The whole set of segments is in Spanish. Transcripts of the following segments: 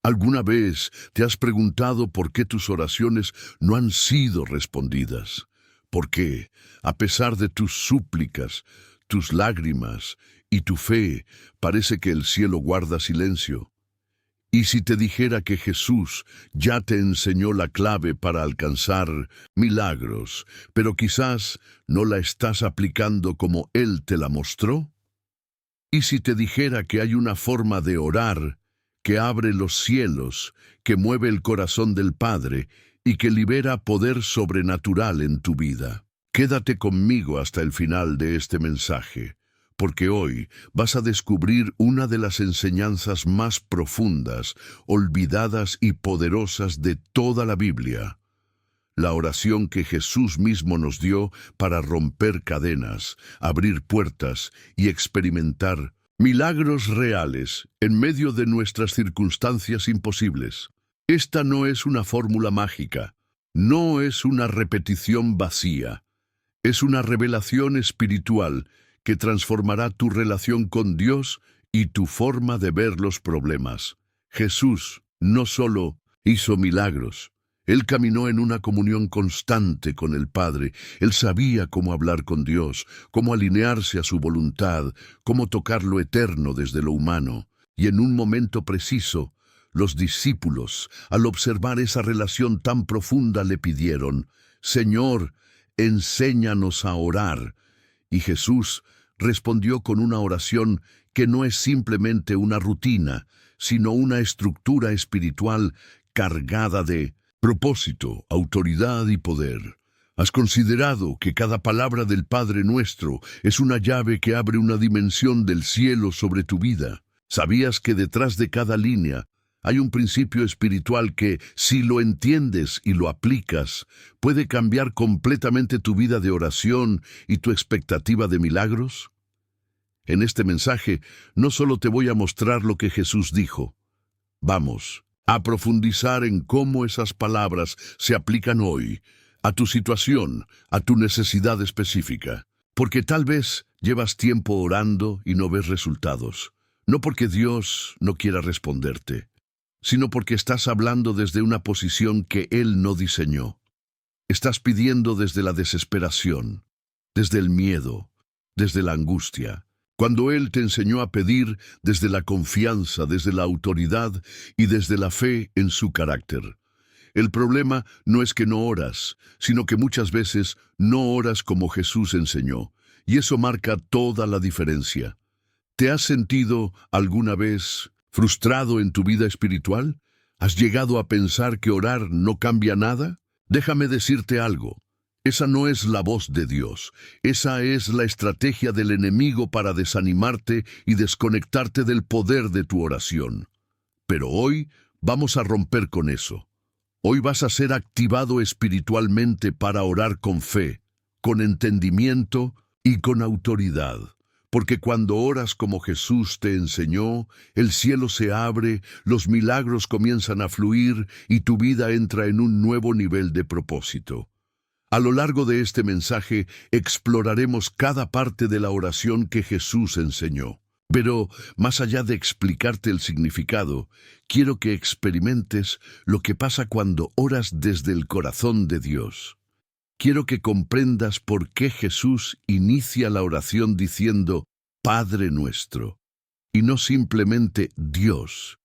¿Alguna vez te has preguntado por qué tus oraciones no han sido respondidas? ¿Por qué, a pesar de tus súplicas, tus lágrimas y tu fe, parece que el cielo guarda silencio? ¿Y si te dijera que Jesús ya te enseñó la clave para alcanzar milagros, pero quizás no la estás aplicando como Él te la mostró? ¿Y si te dijera que hay una forma de orar que abre los cielos, que mueve el corazón del Padre y que libera poder sobrenatural en tu vida? Quédate conmigo hasta el final de este mensaje, porque hoy vas a descubrir una de las enseñanzas más profundas, olvidadas y poderosas de toda la Biblia. La oración que Jesús mismo nos dio para romper cadenas, abrir puertas y experimentar milagros reales en medio de nuestras circunstancias imposibles. Esta no es una fórmula mágica, no es una repetición vacía, es una revelación espiritual que transformará tu relación con Dios y tu forma de ver los problemas. Jesús no solo hizo milagros, Él caminó en una comunión constante con el Padre. Él sabía cómo hablar con Dios, cómo alinearse a su voluntad, cómo tocar lo eterno desde lo humano. Y en un momento preciso, los discípulos, al observar esa relación tan profunda, le pidieron: «Señor, enséñanos a orar». Y Jesús respondió con una oración que no es simplemente una rutina, sino una estructura espiritual cargada de propósito, autoridad y poder. ¿Has considerado que cada palabra del Padre Nuestro es una llave que abre una dimensión del cielo sobre tu vida? ¿Sabías que detrás de cada línea hay un principio espiritual que, si lo entiendes y lo aplicas, puede cambiar completamente tu vida de oración y tu expectativa de milagros? En este mensaje no solo te voy a mostrar lo que Jesús dijo. Vamos a profundizar en cómo esas palabras se aplican hoy a tu situación, a tu necesidad específica. Porque tal vez llevas tiempo orando y no ves resultados. No porque Dios no quiera responderte, sino porque estás hablando desde una posición que Él no diseñó. Estás pidiendo desde la desesperación, desde el miedo, desde la angustia, cuando Él te enseñó a pedir desde la confianza, desde la autoridad y desde la fe en su carácter. El problema no es que no oras, sino que muchas veces no oras como Jesús enseñó, y eso marca toda la diferencia. ¿Te has sentido alguna vez frustrado en tu vida espiritual? ¿Has llegado a pensar que orar no cambia nada? Déjame decirte algo. Esa no es la voz de Dios. Esa es la estrategia del enemigo para desanimarte y desconectarte del poder de tu oración. Pero hoy vamos a romper con eso. Hoy vas a ser activado espiritualmente para orar con fe, con entendimiento y con autoridad. Porque cuando oras como Jesús te enseñó, el cielo se abre, los milagros comienzan a fluir y tu vida entra en un nuevo nivel de propósito. A lo largo de este mensaje exploraremos cada parte de la oración que Jesús enseñó. Pero, más allá de explicarte el significado, quiero que experimentes lo que pasa cuando oras desde el corazón de Dios. Quiero que comprendas por qué Jesús inicia la oración diciendo Padre Nuestro, y no simplemente Dios,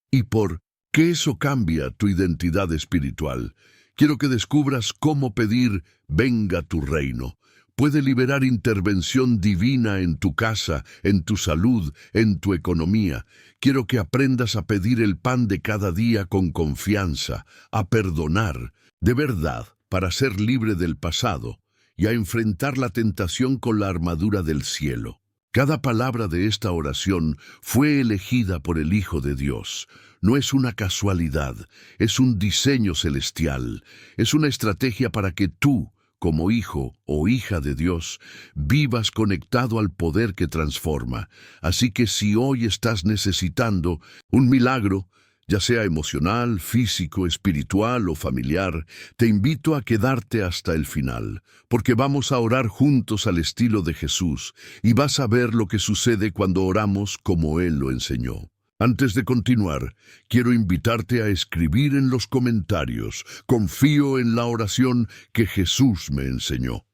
y por qué eso cambia tu identidad espiritual. Quiero que descubras cómo pedir venga tu reino. Puede liberar intervención divina en tu casa, en tu salud, en tu economía. Quiero que aprendas a pedir el pan de cada día con confianza, a perdonar, de verdad, para ser libre del pasado y a enfrentar la tentación con la armadura del cielo. Cada palabra de esta oración fue elegida por el Hijo de Dios. No es una casualidad, es un diseño celestial, es una estrategia para que tú, como hijo o hija de Dios, vivas conectado al poder que transforma. Así que si hoy estás necesitando un milagro, ya sea emocional, físico, espiritual o familiar, te invito a quedarte hasta el final, porque vamos a orar juntos al estilo de Jesús, y vas a ver lo que sucede cuando oramos como Él lo enseñó. Antes de continuar, quiero invitarte a escribir en los comentarios: confío en la oración que Jesús me enseñó.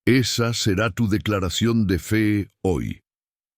Esa será tu declaración de fe hoy.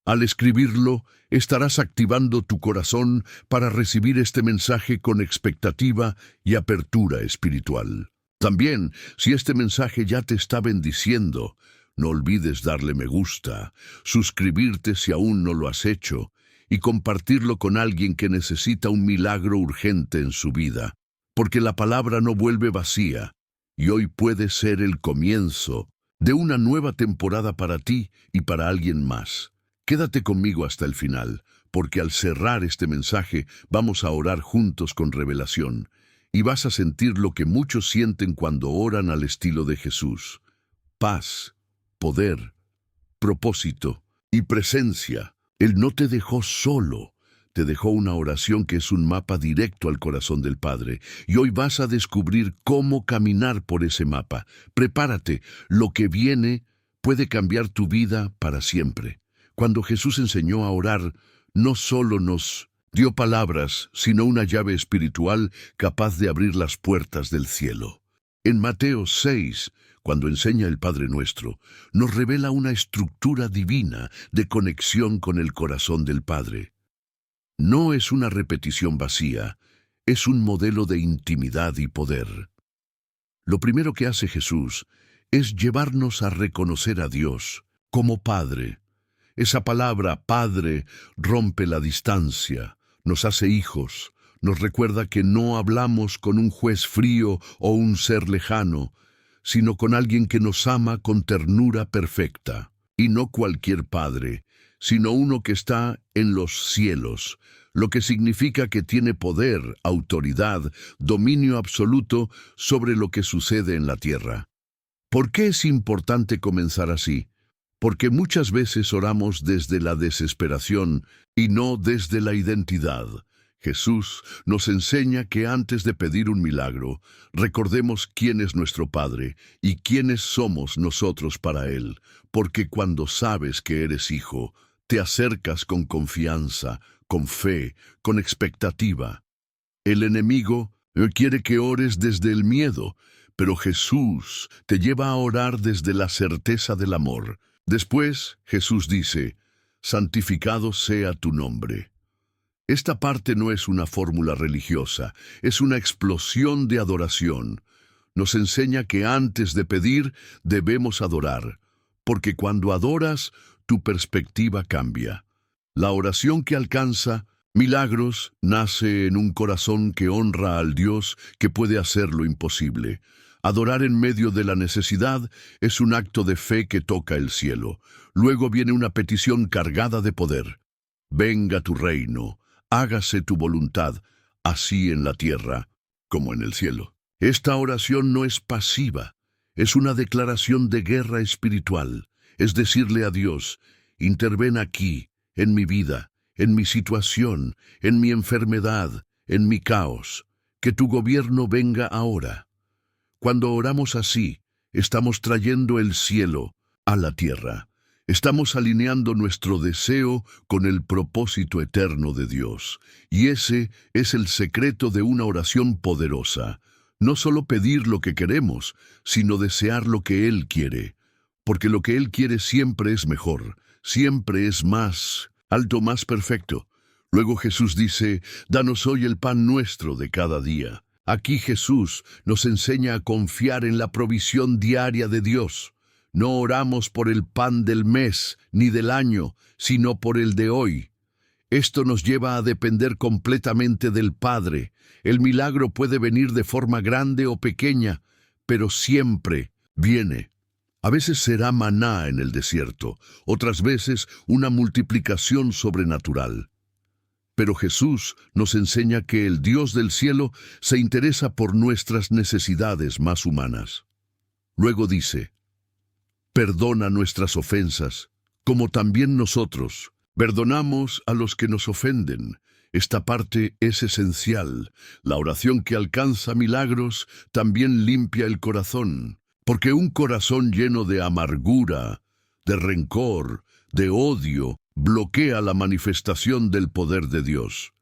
Al escribirlo, estarás activando tu corazón para recibir este mensaje con expectativa y apertura espiritual. También, si este mensaje ya te está bendiciendo, no olvides darle me gusta, suscribirte si aún no lo has hecho, y compartirlo con alguien que necesita un milagro urgente en su vida, porque la palabra no vuelve vacía, y hoy puede ser el comienzo de una nueva temporada para ti y para alguien más. Quédate conmigo hasta el final, porque al cerrar este mensaje vamos a orar juntos con revelación, y vas a sentir lo que muchos sienten cuando oran al estilo de Jesús: paz, poder, propósito y presencia. Él no te dejó solo, te dejó una oración que es un mapa directo al corazón del Padre, y hoy vas a descubrir cómo caminar por ese mapa. Prepárate, lo que viene puede cambiar tu vida para siempre. Cuando Jesús enseñó a orar, no solo nos dio palabras, sino una llave espiritual capaz de abrir las puertas del cielo. En Mateo 6, cuando enseña el Padre Nuestro, nos revela una estructura divina de conexión con el corazón del Padre. No es una repetición vacía, es un modelo de intimidad y poder. Lo primero que hace Jesús es llevarnos a reconocer a Dios como Padre. Esa palabra Padre rompe la distancia, nos hace hijos, nos recuerda que no hablamos con un juez frío o un ser lejano, sino con alguien que nos ama con ternura perfecta. Y no cualquier padre, sino uno que está en los cielos, lo que significa que tiene poder, autoridad, dominio absoluto sobre lo que sucede en la tierra. ¿Por qué es importante comenzar así? Porque muchas veces oramos desde la desesperación y no desde la identidad. Jesús nos enseña que antes de pedir un milagro, recordemos quién es nuestro Padre y quiénes somos nosotros para Él, porque cuando sabes que eres hijo, te acercas con confianza, con fe, con expectativa. El enemigo quiere que ores desde el miedo, pero Jesús te lleva a orar desde la certeza del amor. Después, Jesús dice: santificado sea tu nombre. Esta parte no es una fórmula religiosa, es una explosión de adoración. Nos enseña que antes de pedir debemos adorar, porque cuando adoras, tu perspectiva cambia. La oración que alcanza milagros nace en un corazón que honra al Dios que puede hacer lo imposible. Adorar en medio de la necesidad es un acto de fe que toca el cielo. Luego viene una petición cargada de poder: venga tu reino. Hágase tu voluntad, así en la tierra como en el cielo. Esta oración no es pasiva, es una declaración de guerra espiritual. Es decirle a Dios: interven aquí, en mi vida, en mi situación, en mi enfermedad, en mi caos. Que tu gobierno venga ahora. Cuando oramos así, estamos trayendo el cielo a la tierra. Estamos alineando nuestro deseo con el propósito eterno de Dios. Y ese es el secreto de una oración poderosa. No solo pedir lo que queremos, sino desear lo que Él quiere. Porque lo que Él quiere siempre es mejor, siempre es más alto, más perfecto. Luego Jesús dice: danos hoy el pan nuestro de cada día. Aquí Jesús nos enseña a confiar en la provisión diaria de Dios. No oramos por el pan del mes ni del año, sino por el de hoy. Esto nos lleva a depender completamente del Padre. El milagro puede venir de forma grande o pequeña, pero siempre viene. A veces será maná en el desierto, otras veces una multiplicación sobrenatural. Pero Jesús nos enseña que el Dios del cielo se interesa por nuestras necesidades más humanas. Luego dice: perdona nuestras ofensas, como también nosotros perdonamos a los que nos ofenden. Esta parte es esencial. La oración que alcanza milagros también limpia el corazón, porque un corazón lleno de amargura, de rencor, de odio, bloquea la manifestación del poder de Dios.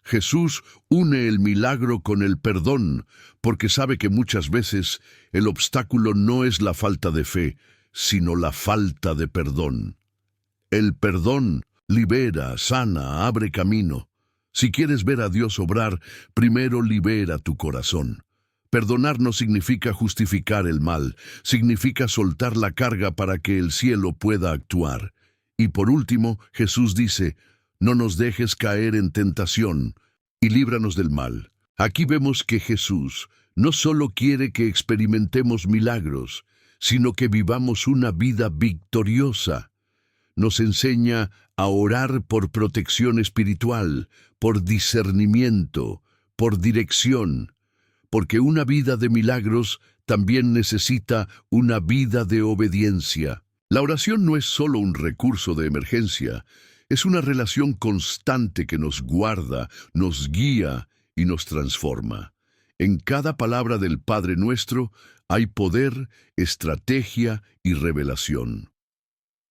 Jesús une el milagro con el perdón, porque sabe que muchas veces el obstáculo no es la falta de fe, sino la falta de perdón. El perdón libera, sana, abre camino. Si quieres ver a Dios obrar, primero libera tu corazón. Perdonar no significa justificar el mal, significa soltar la carga para que el cielo pueda actuar. Y por último, Jesús dice, no nos dejes caer en tentación y líbranos del mal. Aquí vemos que Jesús no solo quiere que experimentemos milagros, sino que vivamos una vida victoriosa. Nos enseña a orar por protección espiritual, por discernimiento, por dirección, porque una vida de milagros también necesita una vida de obediencia. La oración no es solo un recurso de emergencia, es una relación constante que nos guarda, nos guía y nos transforma. En cada palabra del Padre Nuestro hay poder, estrategia y revelación.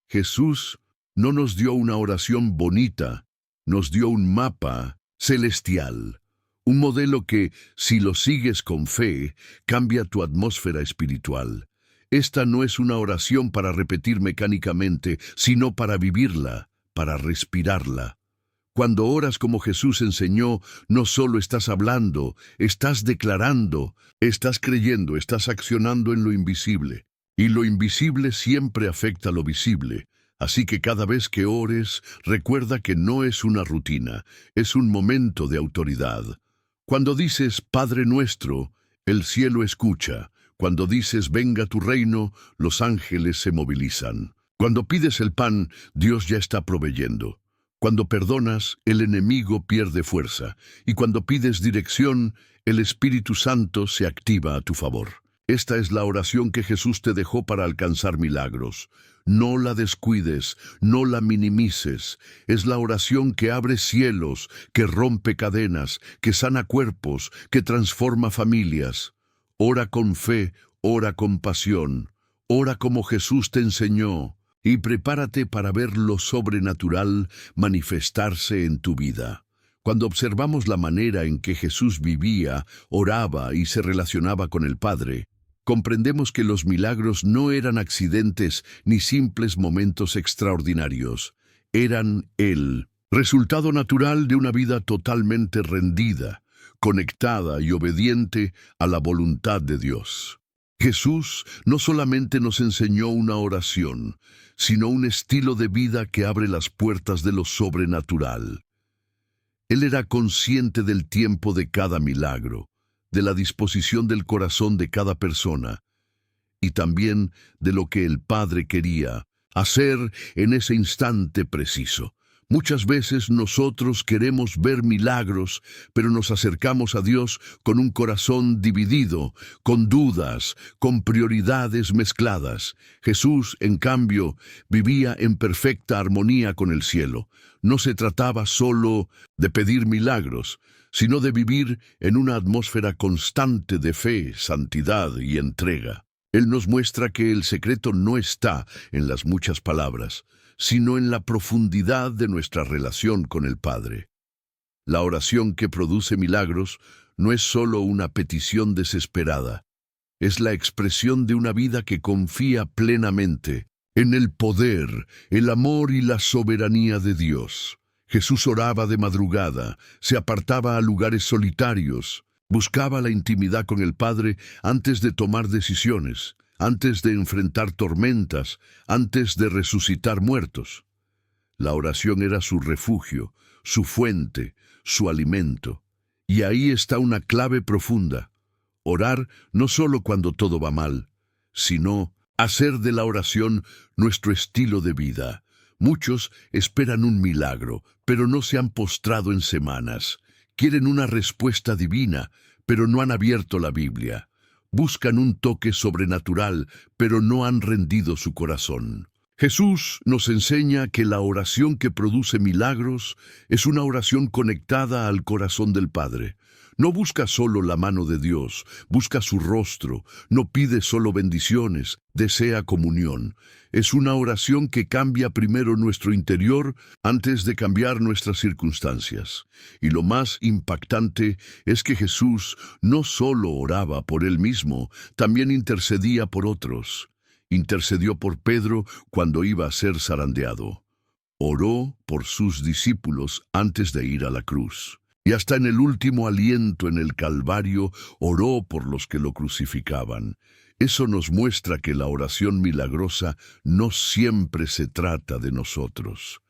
Jesús no nos dio una oración bonita, nos dio un mapa celestial, un modelo que, si lo sigues con fe, cambia tu atmósfera espiritual. Esta no es una oración para repetir mecánicamente, sino para vivirla, para respirarla. Cuando oras como Jesús enseñó, no solo estás hablando, estás declarando, estás creyendo, estás accionando en lo invisible. Y lo invisible siempre afecta lo visible. Así que cada vez que ores, recuerda que no es una rutina, es un momento de autoridad. Cuando dices Padre Nuestro, el cielo escucha. Cuando dices venga tu reino, los ángeles se movilizan. Cuando pides el pan, Dios ya está proveyendo. Cuando perdonas, el enemigo pierde fuerza. Y cuando pides dirección, el Espíritu Santo se activa a tu favor. Esta es la oración que Jesús te dejó para alcanzar milagros. No la descuides, no la minimices. Es la oración que abre cielos, que rompe cadenas, que sana cuerpos, que transforma familias. Ora con fe, ora con pasión, ora como Jesús te enseñó. Y prepárate para ver lo sobrenatural manifestarse en tu vida. Cuando observamos la manera en que Jesús vivía, oraba y se relacionaba con el Padre, comprendemos que los milagros no eran accidentes ni simples momentos extraordinarios. Eran el resultado natural de una vida totalmente rendida, conectada y obediente a la voluntad de Dios. Jesús no solamente nos enseñó una oración, sino un estilo de vida que abre las puertas de lo sobrenatural. Él era consciente del tiempo de cada milagro, de la disposición del corazón de cada persona, y también de lo que el Padre quería hacer en ese instante preciso. Muchas veces nosotros queremos ver milagros, pero nos acercamos a Dios con un corazón dividido, con dudas, con prioridades mezcladas. Jesús, en cambio, vivía en perfecta armonía con el cielo. No se trataba solo de pedir milagros, sino de vivir en una atmósfera constante de fe, santidad y entrega. Él nos muestra que el secreto no está en las muchas palabras, sino en la profundidad de nuestra relación con el Padre. La oración que produce milagros no es solo una petición desesperada, es la expresión de una vida que confía plenamente en el poder, el amor y la soberanía de Dios. Jesús oraba de madrugada, se apartaba a lugares solitarios, buscaba la intimidad con el Padre antes de tomar decisiones, antes de enfrentar tormentas, antes de resucitar muertos. La oración era su refugio, su fuente, su alimento. Y ahí está una clave profunda. Orar no solo cuando todo va mal, sino hacer de la oración nuestro estilo de vida. Muchos esperan un milagro, pero no se han postrado en semanas. Quieren una respuesta divina, pero no han abierto la Biblia. Buscan un toque sobrenatural, pero no han rendido su corazón. Jesús nos enseña que la oración que produce milagros es una oración conectada al corazón del Padre. No busca solo la mano de Dios, busca su rostro, no pide solo bendiciones, desea comunión. Es una oración que cambia primero nuestro interior antes de cambiar nuestras circunstancias. Y lo más impactante es que Jesús no solo oraba por él mismo, también intercedía por otros. Intercedió por Pedro cuando iba a ser zarandeado. Oró por sus discípulos antes de ir a la cruz. Y hasta en el último aliento en el Calvario oró por los que lo crucificaban. Eso nos muestra que la oración milagrosa no siempre se trata de nosotros.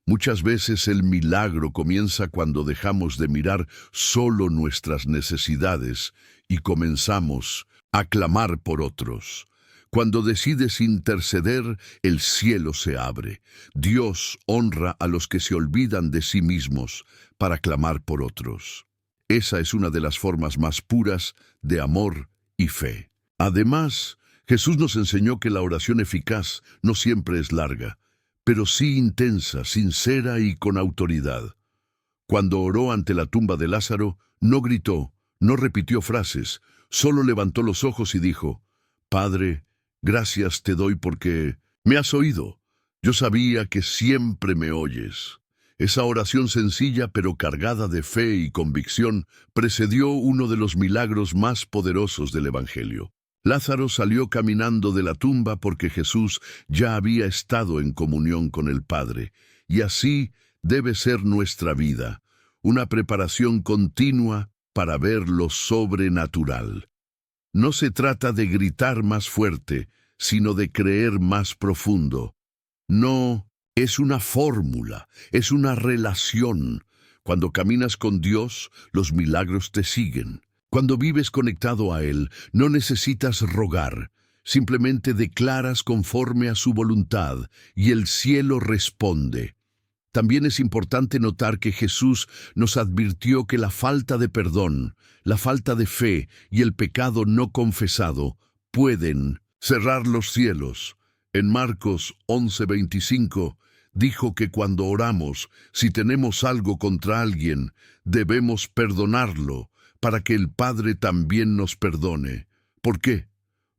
Muchas veces el milagro comienza cuando dejamos de mirar solo nuestras necesidades y comenzamos a clamar por otros. Cuando decides interceder, el cielo se abre. Dios honra a los que se olvidan de sí mismos para clamar por otros. Esa es una de las formas más puras de amor y fe. Además, Jesús nos enseñó que la oración eficaz no siempre es larga, pero sí intensa, sincera y con autoridad. Cuando oró ante la tumba de Lázaro, no gritó, no repitió frases, solo levantó los ojos y dijo: Padre, gracias te doy porque me has oído. Yo sabía que siempre me oyes. Esa oración sencilla pero cargada de fe y convicción precedió uno de los milagros más poderosos del Evangelio. Lázaro salió caminando de la tumba porque Jesús ya había estado en comunión con el Padre, y así debe ser nuestra vida, una preparación continua para ver lo sobrenatural. No se trata de gritar más fuerte, sino de creer más profundo. No es una fórmula, es una relación. Cuando caminas con Dios, los milagros te siguen. Cuando vives conectado a Él, no necesitas rogar, simplemente declaras conforme a su voluntad y el cielo responde. También es importante notar que Jesús nos advirtió que la falta de perdón, la falta de fe y el pecado no confesado pueden cerrar los cielos. En Marcos 11:25 dijo que cuando oramos, si tenemos algo contra alguien, debemos perdonarlo, para que el Padre también nos perdone. ¿Por qué?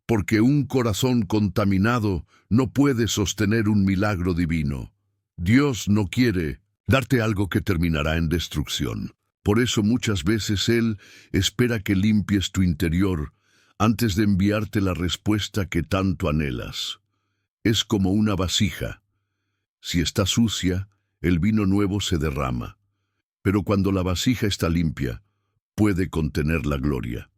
Porque un corazón contaminado no puede sostener un milagro divino. Dios no quiere darte algo que terminará en destrucción. Por eso muchas veces Él espera que limpies tu interior antes de enviarte la respuesta que tanto anhelas. Es como una vasija. Si está sucia, el vino nuevo se derrama. Pero cuando la vasija está limpia, puede contener la gloria.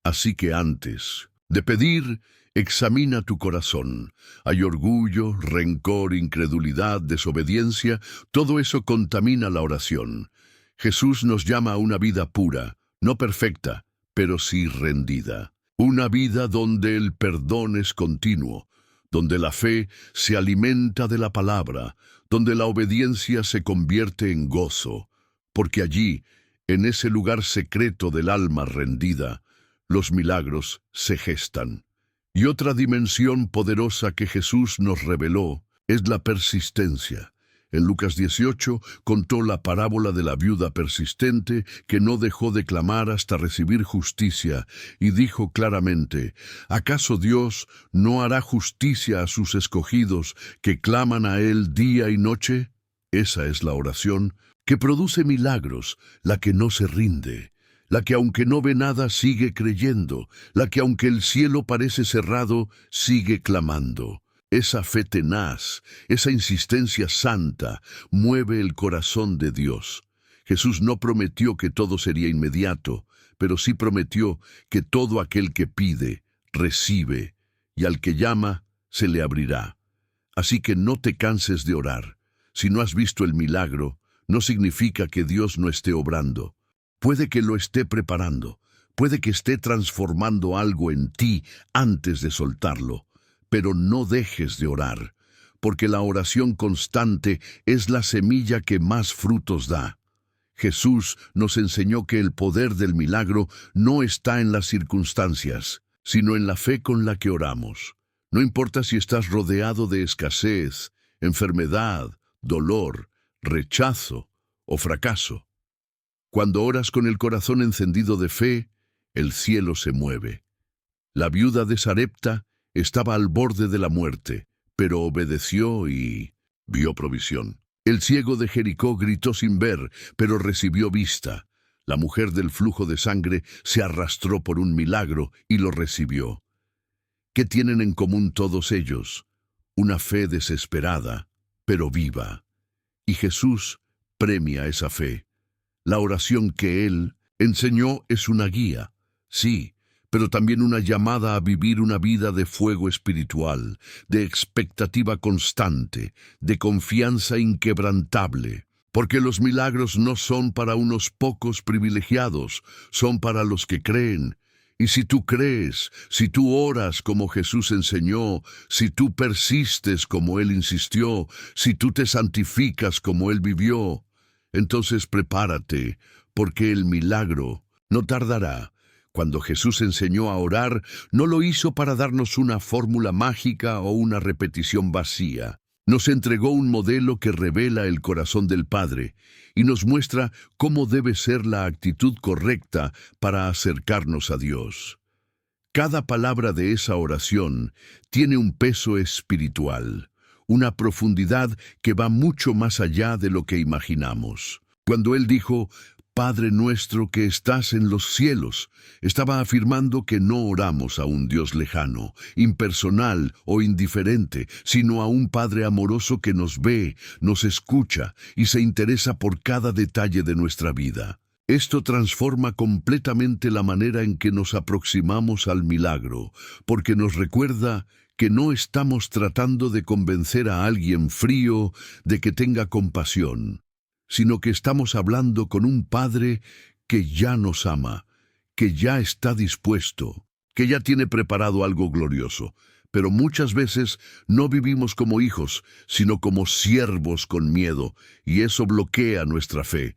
Así que antes de pedir, examina tu corazón. Hay orgullo, rencor, incredulidad, desobediencia, todo eso contamina la oración. Jesús nos llama a una vida pura, no perfecta, pero sí rendida. Una vida donde el perdón es continuo, donde la fe se alimenta de la palabra, donde la obediencia se convierte en gozo, porque allí, en ese lugar secreto del alma rendida, los milagros se gestan. Y otra dimensión poderosa que Jesús nos reveló es la persistencia. En Lucas 18 contó la parábola de la viuda persistente que no dejó de clamar hasta recibir justicia y dijo claramente: ¿acaso Dios no hará justicia a sus escogidos que claman a Él día y noche? Esa es la oración que produce milagros, la que no se rinde, la que aunque no ve nada sigue creyendo, la que aunque el cielo parece cerrado sigue clamando. Esa fe tenaz, esa insistencia santa, mueve el corazón de Dios. Jesús no prometió que todo sería inmediato, pero sí prometió que todo aquel que pide, recibe, y al que llama, se le abrirá. Así que no te canses de orar. Si no has visto el milagro, no significa que Dios no esté obrando. Puede que lo esté preparando, puede que esté transformando algo en ti antes de soltarlo. Pero no dejes de orar, porque la oración constante es la semilla que más frutos da. Jesús nos enseñó que el poder del milagro no está en las circunstancias, sino en la fe con la que oramos. No importa si estás rodeado de escasez, enfermedad, dolor, rechazo o fracaso. Cuando oras con el corazón encendido de fe, el cielo se mueve. La viuda de Sarepta estaba al borde de la muerte, pero obedeció y vio provisión. El ciego de Jericó gritó sin ver, pero recibió vista. La mujer del flujo de sangre se arrastró por un milagro y lo recibió. ¿Qué tienen en común todos ellos? Una fe desesperada, pero viva. Y Jesús premia esa fe. La oración que Él enseñó es una guía, sí, pero también una llamada a vivir una vida de fuego espiritual, de expectativa constante, de confianza inquebrantable. Porque los milagros no son para unos pocos privilegiados, son para los que creen. Y si tú crees, si tú oras como Jesús enseñó, si tú persistes como Él insistió, si tú te santificas como Él vivió, entonces prepárate, porque el milagro no tardará. Cuando Jesús enseñó a orar, no lo hizo para darnos una fórmula mágica o una repetición vacía. Nos entregó un modelo que revela el corazón del Padre y nos muestra cómo debe ser la actitud correcta para acercarnos a Dios. Cada palabra de esa oración tiene un peso espiritual, una profundidad que va mucho más allá de lo que imaginamos. Cuando Él dijo, Padre nuestro que estás en los cielos, estaba afirmando que no oramos a un Dios lejano, impersonal o indiferente, sino a un Padre amoroso que nos ve, nos escucha y se interesa por cada detalle de nuestra vida. Esto transforma completamente la manera en que nos aproximamos al milagro, porque nos recuerda que no estamos tratando de convencer a alguien frío de que tenga compasión, sino que estamos hablando con un Padre que ya nos ama, que ya está dispuesto, que ya tiene preparado algo glorioso. Pero muchas veces no vivimos como hijos, sino como siervos con miedo, y eso bloquea nuestra fe.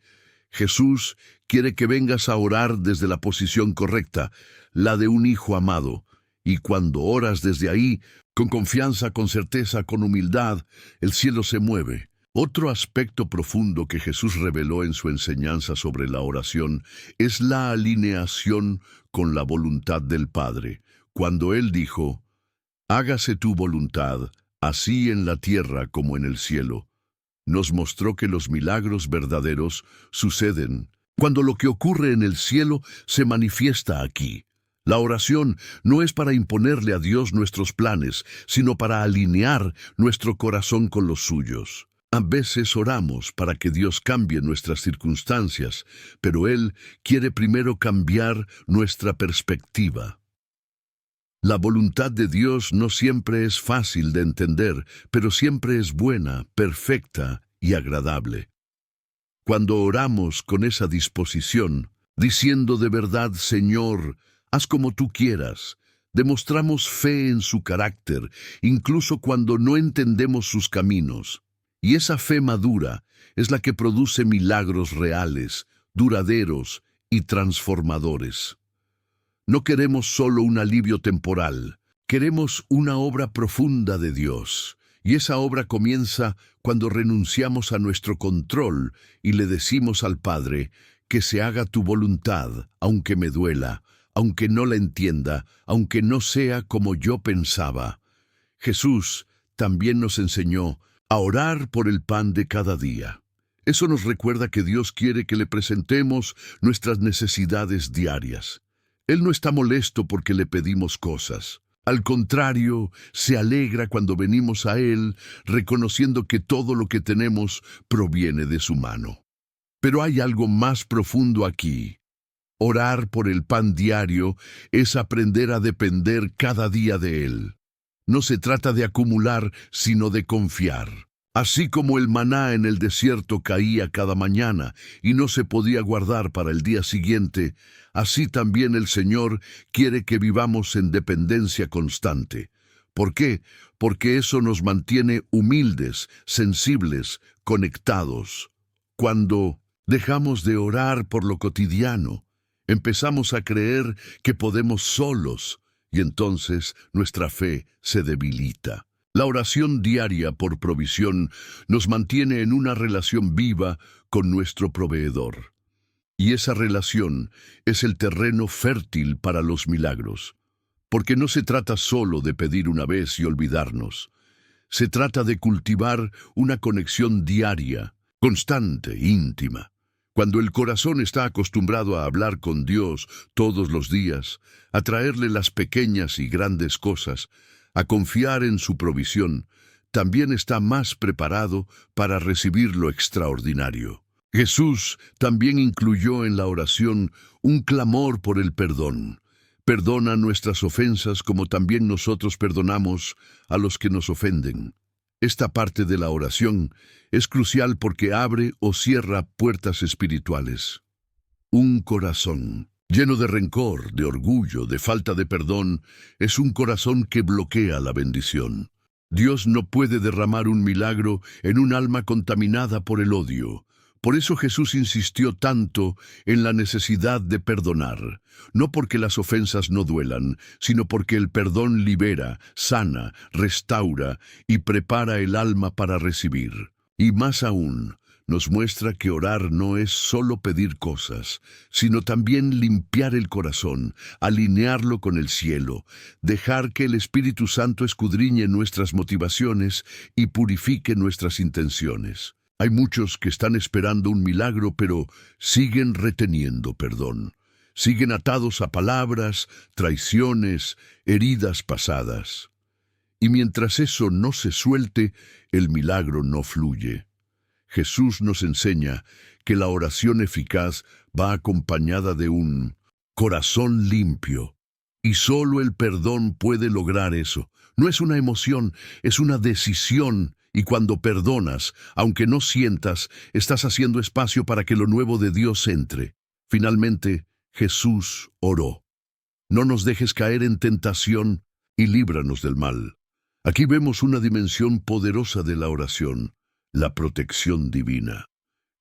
Jesús quiere que vengas a orar desde la posición correcta, la de un hijo amado, y cuando oras desde ahí, con confianza, con certeza, con humildad, el cielo se mueve. Otro aspecto profundo que Jesús reveló en su enseñanza sobre la oración es la alineación con la voluntad del Padre. Cuando Él dijo, «Hágase tu voluntad, así en la tierra como en el cielo», nos mostró que los milagros verdaderos suceden cuando lo que ocurre en el cielo se manifiesta aquí. La oración no es para imponerle a Dios nuestros planes, sino para alinear nuestro corazón con los suyos. A veces oramos para que Dios cambie nuestras circunstancias, pero Él quiere primero cambiar nuestra perspectiva. La voluntad de Dios no siempre es fácil de entender, pero siempre es buena, perfecta y agradable. Cuando oramos con esa disposición, diciendo de verdad, Señor, haz como tú quieras, demostramos fe en su carácter, incluso cuando no entendemos sus caminos. Y esa fe madura es la que produce milagros reales, duraderos y transformadores. No queremos solo un alivio temporal, queremos una obra profunda de Dios. Y esa obra comienza cuando renunciamos a nuestro control y le decimos al Padre, que se haga tu voluntad, aunque me duela, aunque no la entienda, aunque no sea como yo pensaba. Jesús también nos enseñó a orar por el pan de cada día. Eso nos recuerda que Dios quiere que le presentemos nuestras necesidades diarias. Él no está molesto porque le pedimos cosas. Al contrario, se alegra cuando venimos a Él, reconociendo que todo lo que tenemos proviene de su mano. Pero hay algo más profundo aquí. Orar por el pan diario es aprender a depender cada día de Él. No se trata de acumular, sino de confiar. Así como el maná en el desierto caía cada mañana y no se podía guardar para el día siguiente, así también el Señor quiere que vivamos en dependencia constante. ¿Por qué? Porque eso nos mantiene humildes, sensibles, conectados. Cuando dejamos de orar por lo cotidiano, empezamos a creer que podemos solos, y entonces nuestra fe se debilita. La oración diaria por provisión nos mantiene en una relación viva con nuestro proveedor. Y esa relación es el terreno fértil para los milagros. Porque no se trata solo de pedir una vez y olvidarnos. Se trata de cultivar una conexión diaria, constante, íntima. Cuando el corazón está acostumbrado a hablar con Dios todos los días, a traerle las pequeñas y grandes cosas, a confiar en su provisión, también está más preparado para recibir lo extraordinario. Jesús también incluyó en la oración un clamor por el perdón. Perdona nuestras ofensas como también nosotros perdonamos a los que nos ofenden. Esta parte de la oración es crucial porque abre o cierra puertas espirituales. Un corazón lleno de rencor, de orgullo, de falta de perdón, es un corazón que bloquea la bendición. Dios no puede derramar un milagro en un alma contaminada por el odio. Por eso Jesús insistió tanto en la necesidad de perdonar, no porque las ofensas no duelan, sino porque el perdón libera, sana, restaura y prepara el alma para recibir. Y más aún, nos muestra que orar no es solo pedir cosas, sino también limpiar el corazón, alinearlo con el cielo, dejar que el Espíritu Santo escudriñe nuestras motivaciones y purifique nuestras intenciones. Hay muchos que están esperando un milagro, pero siguen reteniendo perdón. Siguen atados a palabras, traiciones, heridas pasadas. Y mientras eso no se suelte, el milagro no fluye. Jesús nos enseña que la oración eficaz va acompañada de un corazón limpio. Y solo el perdón puede lograr eso. No es una emoción, es una decisión. Y cuando perdonas, aunque no sientas, estás haciendo espacio para que lo nuevo de Dios entre. Finalmente, Jesús oró. No nos dejes caer en tentación y líbranos del mal. Aquí vemos una dimensión poderosa de la oración, la protección divina.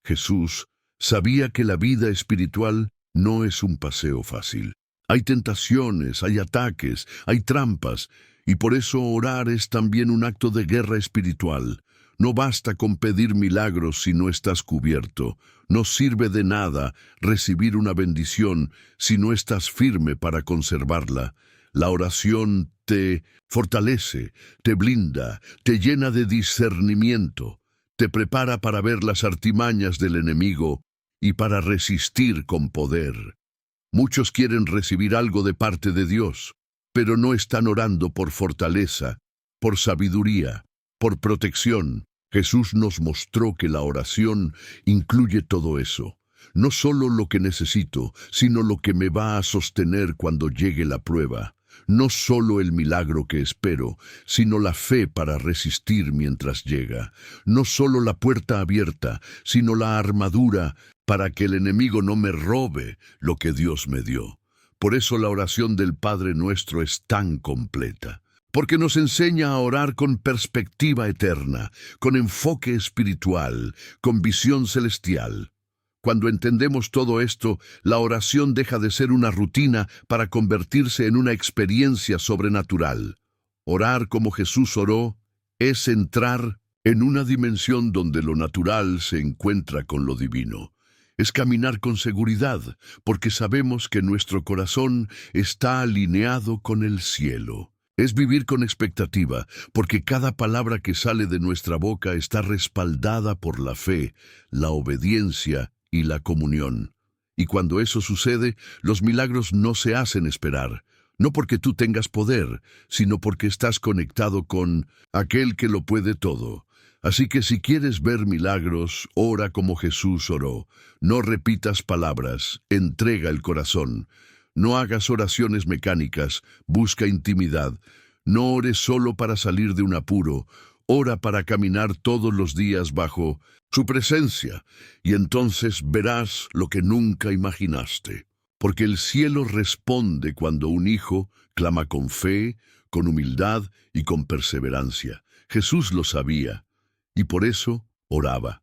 Jesús sabía que la vida espiritual no es un paseo fácil. Hay tentaciones, hay ataques, hay trampas, y por eso orar es también un acto de guerra espiritual. No basta con pedir milagros si no estás cubierto. No sirve de nada recibir una bendición si no estás firme para conservarla. La oración te fortalece, te blinda, te llena de discernimiento, te prepara para ver las artimañas del enemigo y para resistir con poder. Muchos quieren recibir algo de parte de Dios, pero no están orando por fortaleza, por sabiduría, por protección. Jesús nos mostró que la oración incluye todo eso. No solo lo que necesito, sino lo que me va a sostener cuando llegue la prueba. No solo el milagro que espero, sino la fe para resistir mientras llega. No solo la puerta abierta, sino la armadura para que el enemigo no me robe lo que Dios me dio. Por eso la oración del Padre Nuestro es tan completa, porque nos enseña a orar con perspectiva eterna, con enfoque espiritual, con visión celestial. Cuando entendemos todo esto, la oración deja de ser una rutina para convertirse en una experiencia sobrenatural. Orar como Jesús oró es entrar en una dimensión donde lo natural se encuentra con lo divino. Es caminar con seguridad, porque sabemos que nuestro corazón está alineado con el cielo. Es vivir con expectativa, porque cada palabra que sale de nuestra boca está respaldada por la fe, la obediencia y la comunión. Y cuando eso sucede, los milagros no se hacen esperar, no porque tú tengas poder, sino porque estás conectado con aquel que lo puede todo. Así que si quieres ver milagros, ora como Jesús oró. No repitas palabras, entrega el corazón. No hagas oraciones mecánicas, busca intimidad. No ores solo para salir de un apuro, ora para caminar todos los días bajo su presencia, y entonces verás lo que nunca imaginaste. Porque el cielo responde cuando un hijo clama con fe, con humildad y con perseverancia. Jesús lo sabía. Y por eso oraba.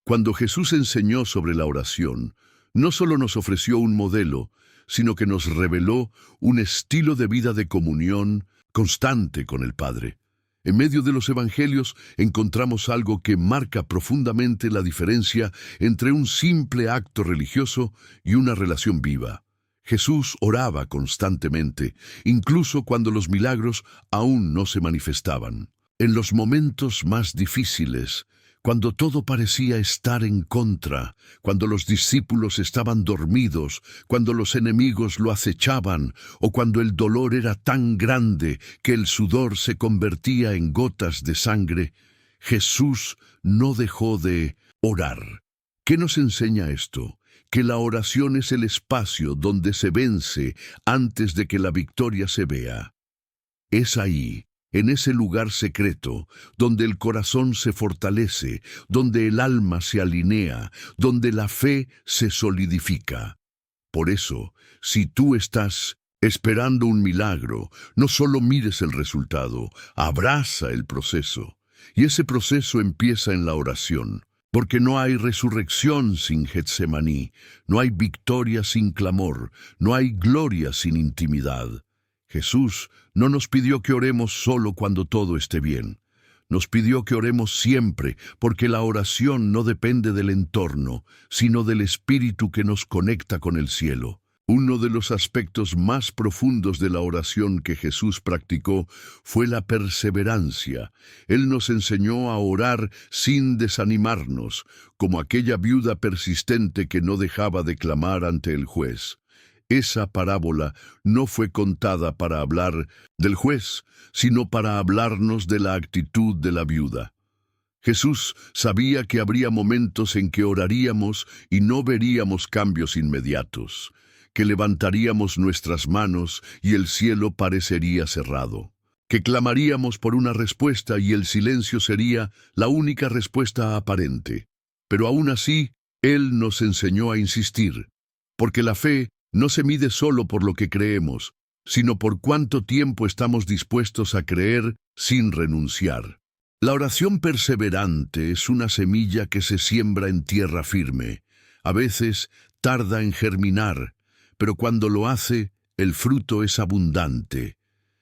Cuando Jesús enseñó sobre la oración, no solo nos ofreció un modelo, sino que nos reveló un estilo de vida de comunión constante con el Padre. En medio de los evangelios encontramos algo que marca profundamente la diferencia entre un simple acto religioso y una relación viva. Jesús oraba constantemente, incluso cuando los milagros aún no se manifestaban. En los momentos más difíciles, cuando todo parecía estar en contra, cuando los discípulos estaban dormidos, cuando los enemigos lo acechaban, o cuando el dolor era tan grande que el sudor se convertía en gotas de sangre, Jesús no dejó de orar. ¿Qué nos enseña esto? Que la oración es el espacio donde se vence antes de que la victoria se vea. Es ahí, en ese lugar secreto, donde el corazón se fortalece, donde el alma se alinea, donde la fe se solidifica. Por eso, si tú estás esperando un milagro, no solo mires el resultado, abraza el proceso. Y ese proceso empieza en la oración. Porque no hay resurrección sin Getsemaní, no hay victoria sin clamor, no hay gloria sin intimidad. Jesús no nos pidió que oremos solo cuando todo esté bien. Nos pidió que oremos siempre, porque la oración no depende del entorno, sino del espíritu que nos conecta con el cielo. Uno de los aspectos más profundos de la oración que Jesús practicó fue la perseverancia. Él nos enseñó a orar sin desanimarnos, como aquella viuda persistente que no dejaba de clamar ante el juez. Esa parábola no fue contada para hablar del juez, sino para hablarnos de la actitud de la viuda. Jesús sabía que habría momentos en que oraríamos y no veríamos cambios inmediatos, que levantaríamos nuestras manos y el cielo parecería cerrado, que clamaríamos por una respuesta y el silencio sería la única respuesta aparente. Pero aún así, Él nos enseñó a insistir, porque la fe no se mide solo por lo que creemos, sino por cuánto tiempo estamos dispuestos a creer sin renunciar. La oración perseverante es una semilla que se siembra en tierra firme. A veces tarda en germinar, pero cuando lo hace, el fruto es abundante.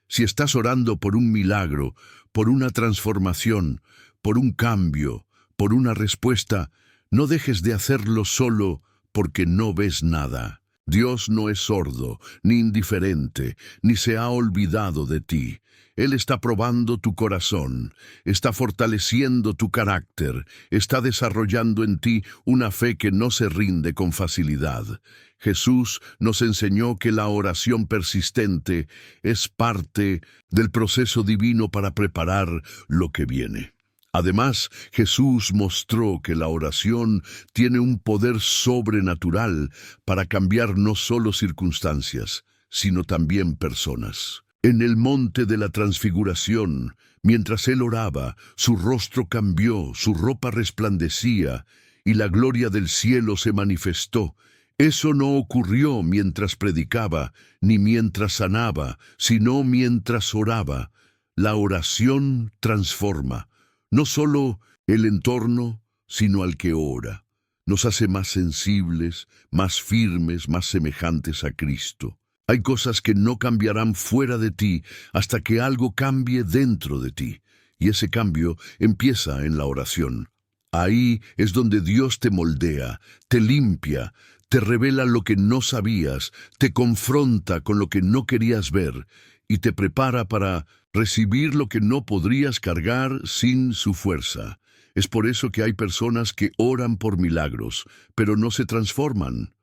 Si estás orando por un milagro, por una transformación, por un cambio, por una respuesta, no dejes de hacerlo solo porque no ves nada. Dios no es sordo, ni indiferente, ni se ha olvidado de ti. Él está probando tu corazón, está fortaleciendo tu carácter, está desarrollando en ti una fe que no se rinde con facilidad. Jesús nos enseñó que la oración persistente es parte del proceso divino para preparar lo que viene. Además, Jesús mostró que la oración tiene un poder sobrenatural para cambiar no solo circunstancias, sino también personas. En el monte de la transfiguración, mientras él oraba, su rostro cambió, su ropa resplandecía, y la gloria del cielo se manifestó. Eso no ocurrió mientras predicaba, ni mientras sanaba, sino mientras oraba. La oración transforma no solo el entorno, sino al que ora. Nos hace más sensibles, más firmes, más semejantes a Cristo. Hay cosas que no cambiarán fuera de ti hasta que algo cambie dentro de ti. Y ese cambio empieza en la oración. Ahí es donde Dios te moldea, te limpia, te revela lo que no sabías, te confronta con lo que no querías ver y te prepara para recibir lo que no podrías cargar sin su fuerza. Es por eso que hay personas que oran por milagros, pero no se transforman,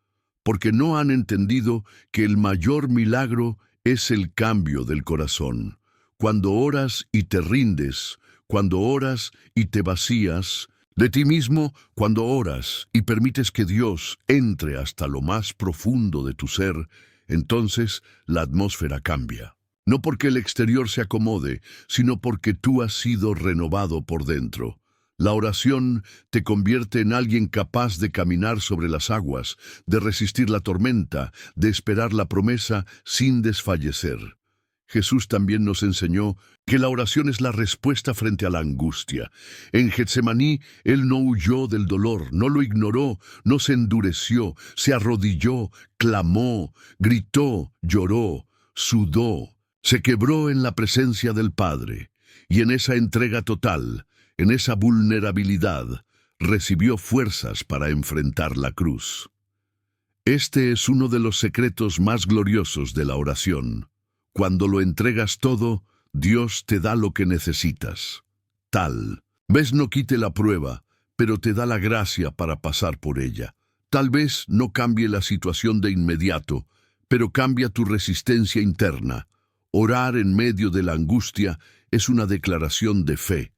porque no han entendido que el mayor milagro es el cambio del corazón. Cuando oras y te rindes, cuando oras y te vacías de ti mismo, cuando oras y permites que Dios entre hasta lo más profundo de tu ser, entonces la atmósfera cambia. No porque el exterior se acomode, sino porque tú has sido renovado por dentro. La oración te convierte en alguien capaz de caminar sobre las aguas, de resistir la tormenta, de esperar la promesa sin desfallecer. Jesús también nos enseñó que la oración es la respuesta frente a la angustia. En Getsemaní, Él no huyó del dolor, no lo ignoró, no se endureció, se arrodilló, clamó, gritó, lloró, sudó. Se quebró en la presencia del Padre. y en esa entrega total, en esa vulnerabilidad, recibió fuerzas para enfrentar la cruz. Este es uno de los secretos más gloriosos de la oración. Cuando lo entregas todo, Dios te da lo que necesitas. Tal vez no quite la prueba, pero te da la gracia para pasar por ella. Tal vez no cambie la situación de inmediato, pero cambia tu resistencia interna. Orar en medio de la angustia es una declaración de fe.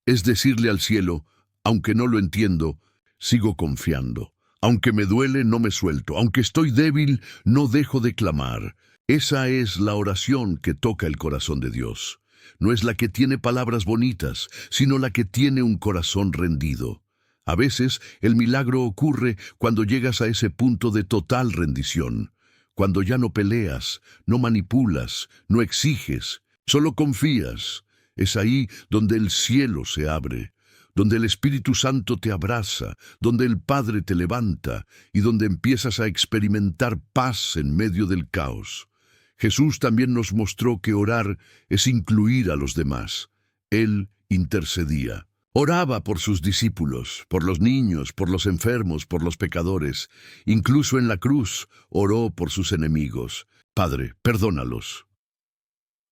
Es decirle al cielo, aunque no lo entiendo, sigo confiando. Aunque me duele, no me suelto. Aunque estoy débil, no dejo de clamar. Esa es la oración que toca el corazón de Dios. No es la que tiene palabras bonitas, sino la que tiene un corazón rendido. A veces el milagro ocurre cuando llegas a ese punto de total rendición, cuando ya no peleas, no manipulas, no exiges, solo confías. Es ahí donde el cielo se abre, donde el Espíritu Santo te abraza, donde el Padre te levanta y donde empiezas a experimentar paz en medio del caos. Jesús también nos mostró que orar es incluir a los demás. Él intercedía. Oraba por sus discípulos, por los niños, por los enfermos, por los pecadores. Incluso en la cruz oró por sus enemigos. Padre, perdónalos.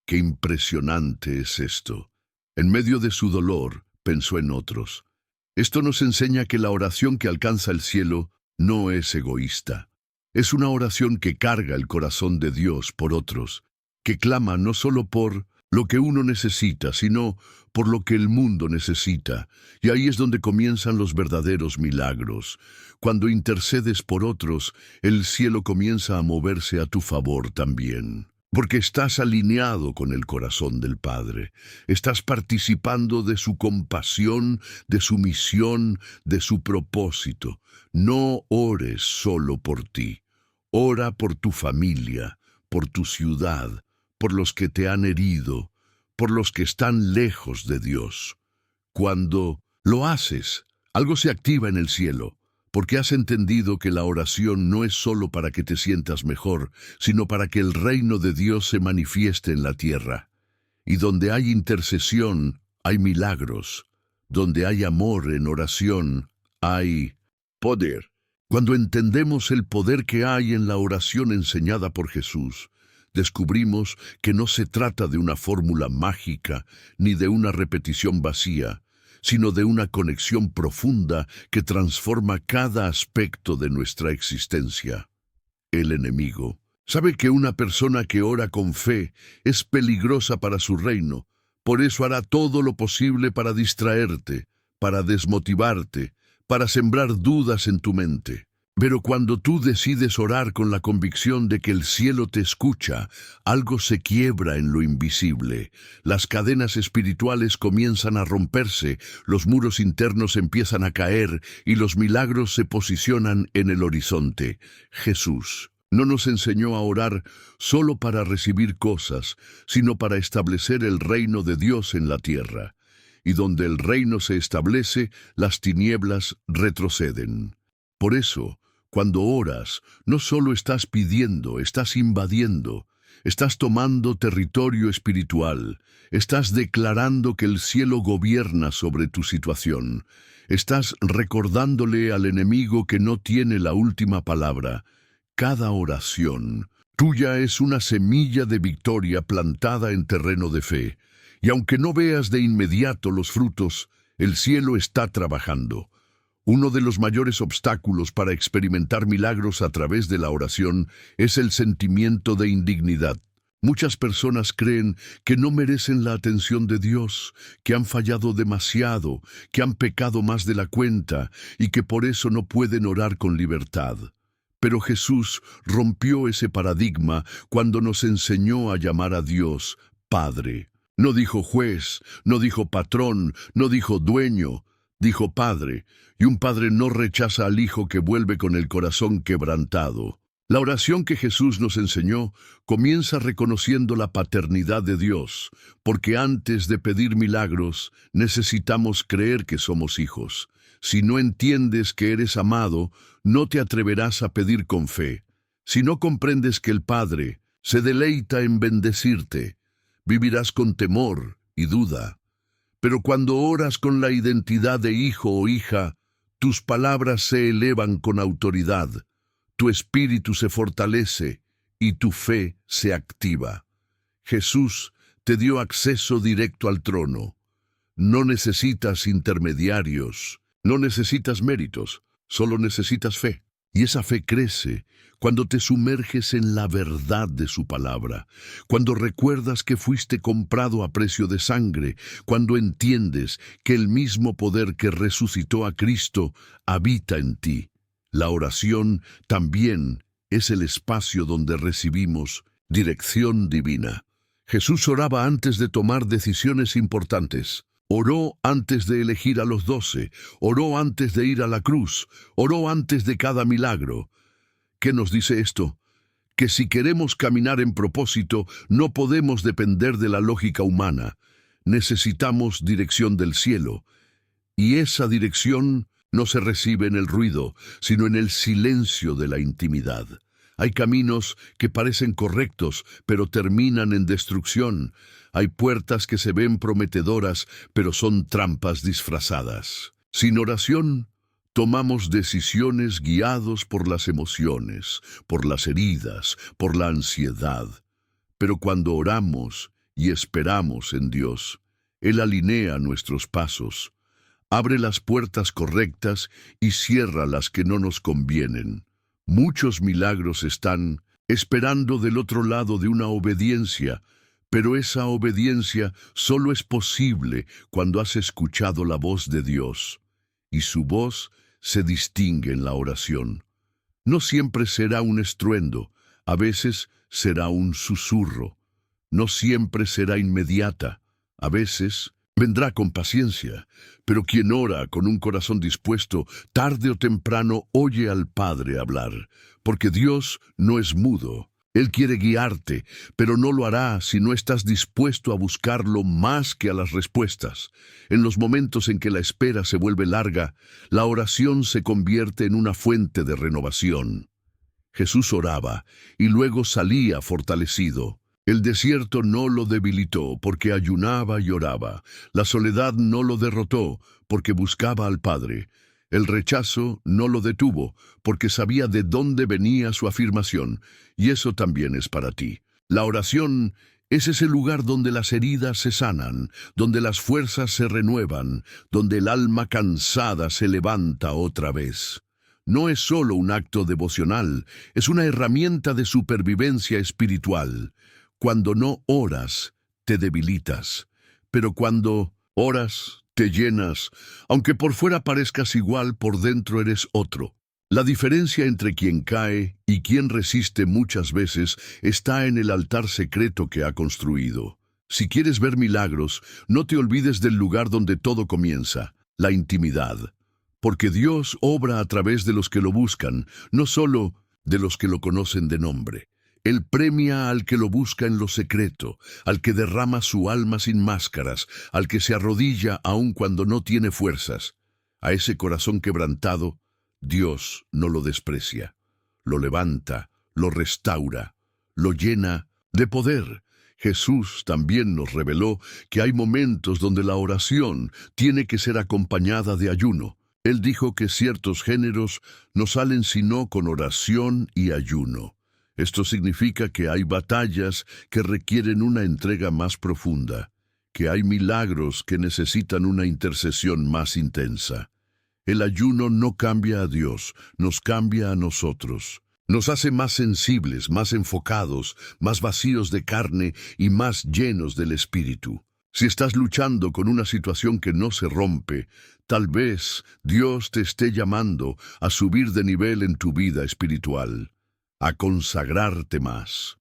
Qué impresionante es esto. En medio de su dolor, pensó en otros. Esto nos enseña que la oración que alcanza el cielo no es egoísta. Es una oración que carga el corazón de Dios por otros, que clama no solo por lo que uno necesita, sino por lo que el mundo necesita. Y ahí es donde comienzan los verdaderos milagros. Cuando intercedes por otros, el cielo comienza a moverse a tu favor también. Porque estás alineado con el corazón del Padre. Estás participando de su compasión, de su misión, de su propósito. No ores solo por ti. Ora por tu familia, por tu ciudad, por los que te han herido, por los que están lejos de Dios. Cuando lo haces, algo se activa en el cielo, porque has entendido que la oración no es solo para que te sientas mejor, sino para que el reino de Dios se manifieste en la tierra. Y donde hay intercesión, hay milagros. Donde hay amor en oración, hay poder. Cuando entendemos el poder que hay en la oración enseñada por Jesús, descubrimos que no se trata de una fórmula mágica ni de una repetición vacía, sino de una conexión profunda que transforma cada aspecto de nuestra existencia. El enemigo sabe que una persona que ora con fe es peligrosa para su reino, por eso hará todo lo posible para distraerte, para desmotivarte, para sembrar dudas en tu mente. Pero cuando tú decides orar con la convicción de que el cielo te escucha, algo se quiebra en lo invisible. Las cadenas espirituales comienzan a romperse, los muros internos empiezan a caer y los milagros se posicionan en el horizonte. Jesús no nos enseñó a orar solo para recibir cosas, sino para establecer el reino de Dios en la tierra. Y donde el reino se establece, las tinieblas retroceden. Por eso, cuando oras, no solo estás pidiendo, estás invadiendo, estás tomando territorio espiritual, estás declarando que el cielo gobierna sobre tu situación, estás recordándole al enemigo que no tiene la última palabra. Cada oración tuya es una semilla de victoria plantada en terreno de fe, y aunque no veas de inmediato los frutos, el cielo está trabajando. Uno de los mayores obstáculos para experimentar milagros a través de la oración es el sentimiento de indignidad. Muchas personas creen que no merecen la atención de Dios, que han fallado demasiado, que han pecado más de la cuenta y que por eso no pueden orar con libertad. Pero Jesús rompió ese paradigma cuando nos enseñó a llamar a Dios Padre. No dijo juez, no dijo patrón, no dijo dueño, dijo Padre, y un padre no rechaza al hijo que vuelve con el corazón quebrantado. La oración que Jesús nos enseñó comienza reconociendo la paternidad de Dios, porque antes de pedir milagros necesitamos creer que somos hijos. Si no entiendes que eres amado, no te atreverás a pedir con fe. Si no comprendes que el Padre se deleita en bendecirte, vivirás con temor y duda. Pero cuando oras con la identidad de hijo o hija, tus palabras se elevan con autoridad, tu espíritu se fortalece y tu fe se activa. Jesús te dio acceso directo al trono. No necesitas intermediarios, no necesitas méritos, solo necesitas fe. Y esa fe crece cuando te sumerges en la verdad de su palabra, cuando recuerdas que fuiste comprado a precio de sangre, cuando entiendes que el mismo poder que resucitó a Cristo habita en ti. La oración también es el espacio donde recibimos dirección divina. Jesús oraba antes de tomar decisiones importantes. Oró antes de elegir a los 12, oró antes de ir a la cruz, oró antes de cada milagro. ¿Qué nos dice esto? Que si queremos caminar en propósito, no podemos depender de la lógica humana. Necesitamos dirección del cielo. Y esa dirección no se recibe en el ruido, sino en el silencio de la intimidad. Hay caminos que parecen correctos, pero terminan en destrucción. Hay puertas que se ven prometedoras, pero son trampas disfrazadas. Sin oración, tomamos decisiones guiados por las emociones, por las heridas, por la ansiedad. Pero cuando oramos y esperamos en Dios, Él alinea nuestros pasos, abre las puertas correctas y cierra las que no nos convienen. Muchos milagros están esperando del otro lado de una obediencia, pero esa obediencia solo es posible cuando has escuchado la voz de Dios, y su voz se distingue en la oración. No siempre será un estruendo, a veces será un susurro. No siempre será inmediata, a veces vendrá con paciencia, pero quien ora con un corazón dispuesto, tarde o temprano oye al Padre hablar, porque Dios no es mudo. Él quiere guiarte, pero no lo hará si no estás dispuesto a buscarlo más que a las respuestas. En los momentos en que la espera se vuelve larga, la oración se convierte en una fuente de renovación. Jesús oraba y luego salía fortalecido. El desierto no lo debilitó porque ayunaba y oraba. La soledad no lo derrotó porque buscaba al Padre. El rechazo no lo detuvo porque sabía de dónde venía su afirmación, y eso también es para ti. La oración es ese lugar donde las heridas se sanan, donde las fuerzas se renuevan, donde el alma cansada se levanta otra vez. No es solo un acto devocional, es una herramienta de supervivencia espiritual. Cuando no oras, te debilitas, pero cuando oras, te llenas, aunque por fuera parezcas igual, por dentro eres otro. La diferencia entre quien cae y quien resiste muchas veces está en el altar secreto que ha construido. Si quieres ver milagros, no te olvides del lugar donde todo comienza, la intimidad. Porque Dios obra a través de los que lo buscan, no solo de los que lo conocen de nombre. Él premia al que lo busca en lo secreto, al que derrama su alma sin máscaras, al que se arrodilla aun cuando no tiene fuerzas. A ese corazón quebrantado, Dios no lo desprecia. Lo levanta, lo restaura, lo llena de poder. Jesús también nos reveló que hay momentos donde la oración tiene que ser acompañada de ayuno. Él dijo que ciertos géneros no salen sino con oración y ayuno. Esto significa que hay batallas que requieren una entrega más profunda, que hay milagros que necesitan una intercesión más intensa. El ayuno no cambia a Dios, nos cambia a nosotros. Nos hace más sensibles, más enfocados, más vacíos de carne y más llenos del Espíritu. Si estás luchando con una situación que no se rompe, tal vez Dios te esté llamando a subir de nivel en tu vida espiritual, a consagrarte más,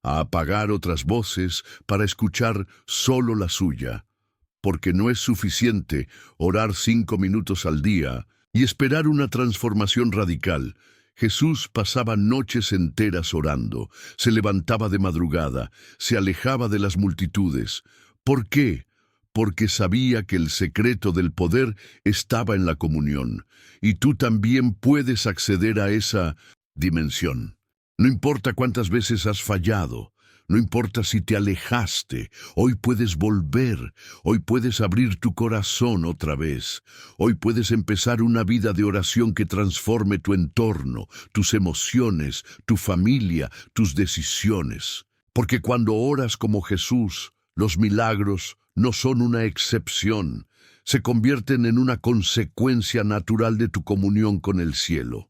a apagar otras voces para escuchar solo la suya, porque no es suficiente orar 5 minutos al día y esperar una transformación radical. Jesús pasaba noches enteras orando, se levantaba de madrugada, se alejaba de las multitudes. ¿Por qué? Porque sabía que el secreto del poder estaba en la comunión, y tú también puedes acceder a esa dimensión. No importa cuántas veces has fallado, No importa si te alejaste, hoy puedes volver, hoy puedes abrir tu corazón otra vez, hoy puedes empezar una vida de oración que transforme tu entorno, tus emociones, tu familia, tus decisiones. Porque cuando oras como Jesús, los milagros no son una excepción, se convierten en una consecuencia natural de tu comunión con el cielo.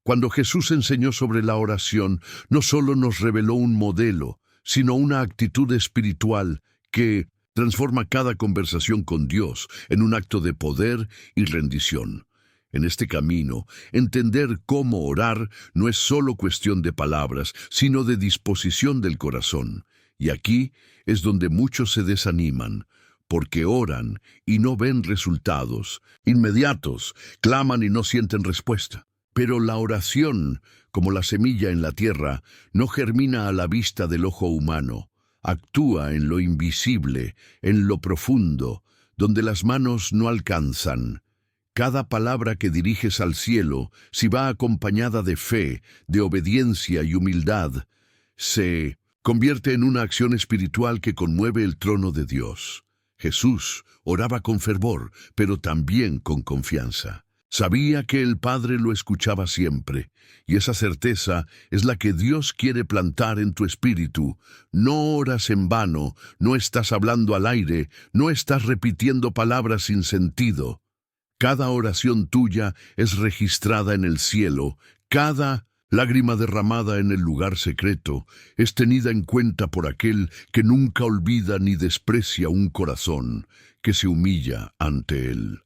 Cuando Jesús enseñó sobre la oración, no solo nos reveló un modelo, sino una actitud espiritual que transforma cada conversación con Dios en un acto de poder y rendición. En este camino, entender cómo orar no es solo cuestión de palabras, sino de disposición del corazón. Y aquí es donde muchos se desaniman, porque oran y no ven resultados inmediatos, claman y no sienten respuesta. Pero la oración, como la semilla en la tierra, no germina a la vista del ojo humano, actúa en lo invisible, en lo profundo, donde las manos no alcanzan. Cada palabra que diriges al cielo, si va acompañada de fe, de obediencia y humildad, se convierte en una acción espiritual que conmueve el trono de Dios. Jesús oraba con fervor, pero también con confianza. Sabía que el Padre lo escuchaba siempre, y esa certeza es la que Dios quiere plantar en tu espíritu. No oras en vano, no estás hablando al aire, no estás repitiendo palabras sin sentido. Cada oración tuya es registrada en el cielo, cada lágrima derramada en el lugar secreto es tenida en cuenta por aquel que nunca olvida ni desprecia un corazón que se humilla ante él.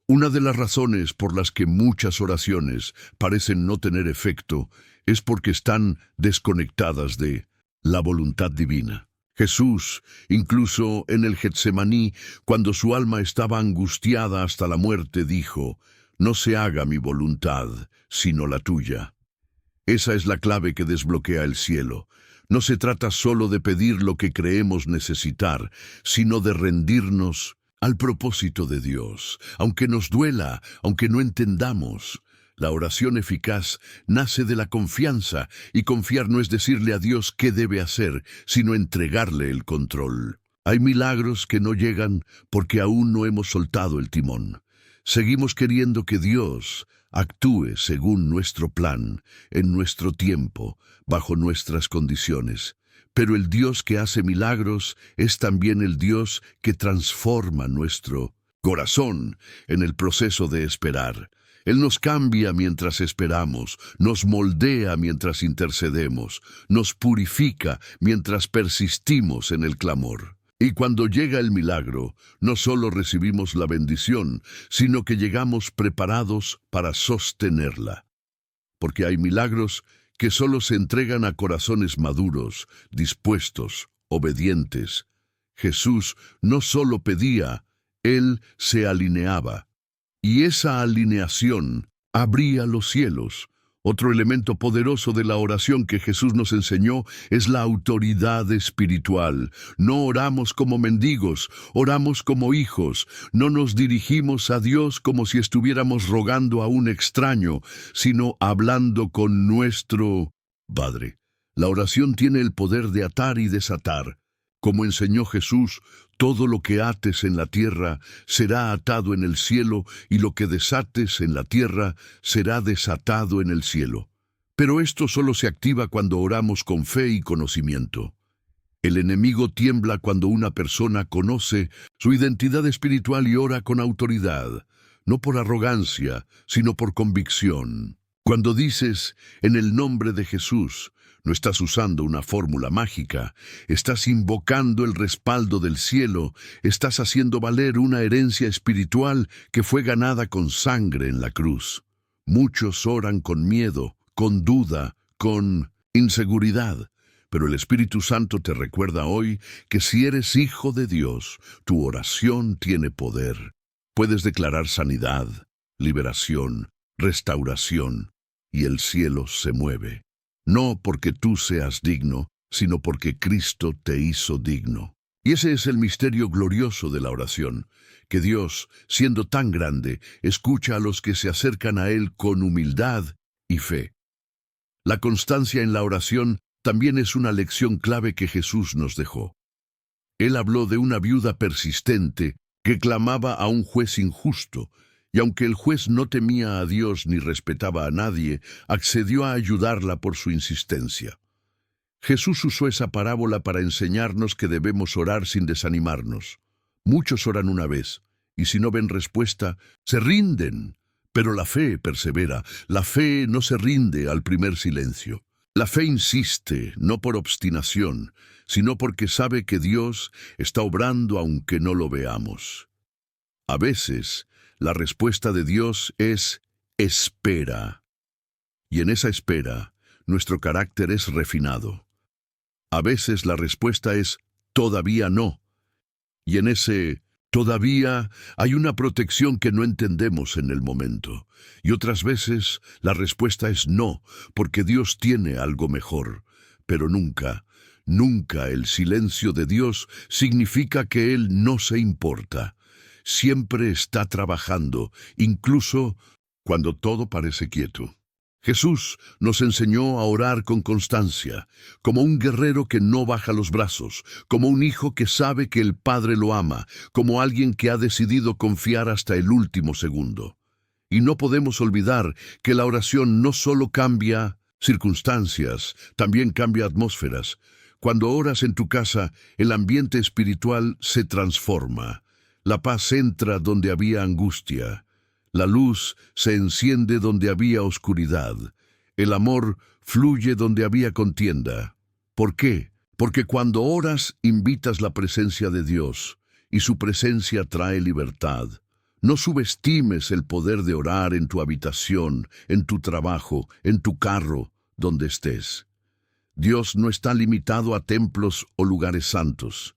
Una de las razones por las que muchas oraciones parecen no tener efecto es porque están desconectadas de la voluntad divina. Jesús, incluso en el Getsemaní, cuando su alma estaba angustiada hasta la muerte, dijo: «No se haga mi voluntad, sino la tuya». Esa es la clave que desbloquea el cielo. No se trata solo de pedir lo que creemos necesitar, sino de rendirnos al propósito de Dios, aunque nos duela, aunque no entendamos. La oración eficaz nace de la confianza, y confiar no es decirle a Dios qué debe hacer, sino entregarle el control. Hay milagros que no llegan porque aún no hemos soltado el timón. Seguimos queriendo que Dios actúe según nuestro plan, en nuestro tiempo, bajo nuestras condiciones. Pero el Dios que hace milagros es también el Dios que transforma nuestro corazón en el proceso de esperar. Él nos cambia mientras esperamos, nos moldea mientras intercedemos, nos purifica mientras persistimos en el clamor. Y cuando llega el milagro, no solo recibimos la bendición, sino que llegamos preparados para sostenerla. Porque hay milagros que solo se entregan a corazones maduros, dispuestos, obedientes. Jesús no solo pedía, Él se alineaba. Y esa alineación abría los cielos. Otro elemento poderoso de la oración que Jesús nos enseñó es la autoridad espiritual. No oramos como mendigos, oramos como hijos. No nos dirigimos a Dios como si estuviéramos rogando a un extraño, sino hablando con nuestro Padre. La oración tiene el poder de atar y desatar. Como enseñó Jesús, todo lo que ates en la tierra será atado en el cielo, y lo que desates en la tierra será desatado en el cielo. Pero esto solo se activa cuando oramos con fe y conocimiento. El enemigo tiembla cuando una persona conoce su identidad espiritual y ora con autoridad, no por arrogancia, sino por convicción. Cuando dices, en el nombre de Jesús, no estás usando una fórmula mágica, estás invocando el respaldo del cielo, estás haciendo valer una herencia espiritual que fue ganada con sangre en la cruz. Muchos oran con miedo, con duda, con inseguridad, pero el Espíritu Santo te recuerda hoy que si eres hijo de Dios, tu oración tiene poder. Puedes declarar sanidad, liberación, restauración, y el cielo se mueve. No porque tú seas digno, sino porque Cristo te hizo digno. Y ese es el misterio glorioso de la oración, que Dios, siendo tan grande, escucha a los que se acercan a Él con humildad y fe. La constancia en la oración también es una lección clave que Jesús nos dejó. Él habló de una viuda persistente que clamaba a un juez injusto, y aunque el juez no temía a Dios ni respetaba a nadie, accedió a ayudarla por su insistencia. Jesús usó esa parábola para enseñarnos que debemos orar sin desanimarnos. Muchos oran una vez, y si no ven respuesta, se rinden. Pero la fe persevera, la fe no se rinde al primer silencio. La fe insiste, no por obstinación, sino porque sabe que Dios está obrando aunque no lo veamos. A veces, la respuesta de Dios es espera. Y en esa espera, nuestro carácter es refinado. A veces la respuesta es todavía no. Y en ese todavía hay una protección que no entendemos en el momento. Y otras veces la respuesta es no, porque Dios tiene algo mejor. Pero nunca, nunca el silencio de Dios significa que Él no se importa. Siempre está trabajando, incluso cuando todo parece quieto. Jesús nos enseñó a orar con constancia, como un guerrero que no baja los brazos, como un hijo que sabe que el Padre lo ama, como alguien que ha decidido confiar hasta el último segundo. Y no podemos olvidar que la oración no solo cambia circunstancias, también cambia atmósferas. Cuando oras en tu casa, el ambiente espiritual se transforma. La paz entra donde había angustia. La luz se enciende donde había oscuridad. El amor fluye donde había contienda. ¿Por qué? Porque cuando oras invitas la presencia de Dios, y su presencia trae libertad. No subestimes el poder de orar en tu habitación, en tu trabajo, en tu carro, donde estés. Dios no está limitado a templos o lugares santos.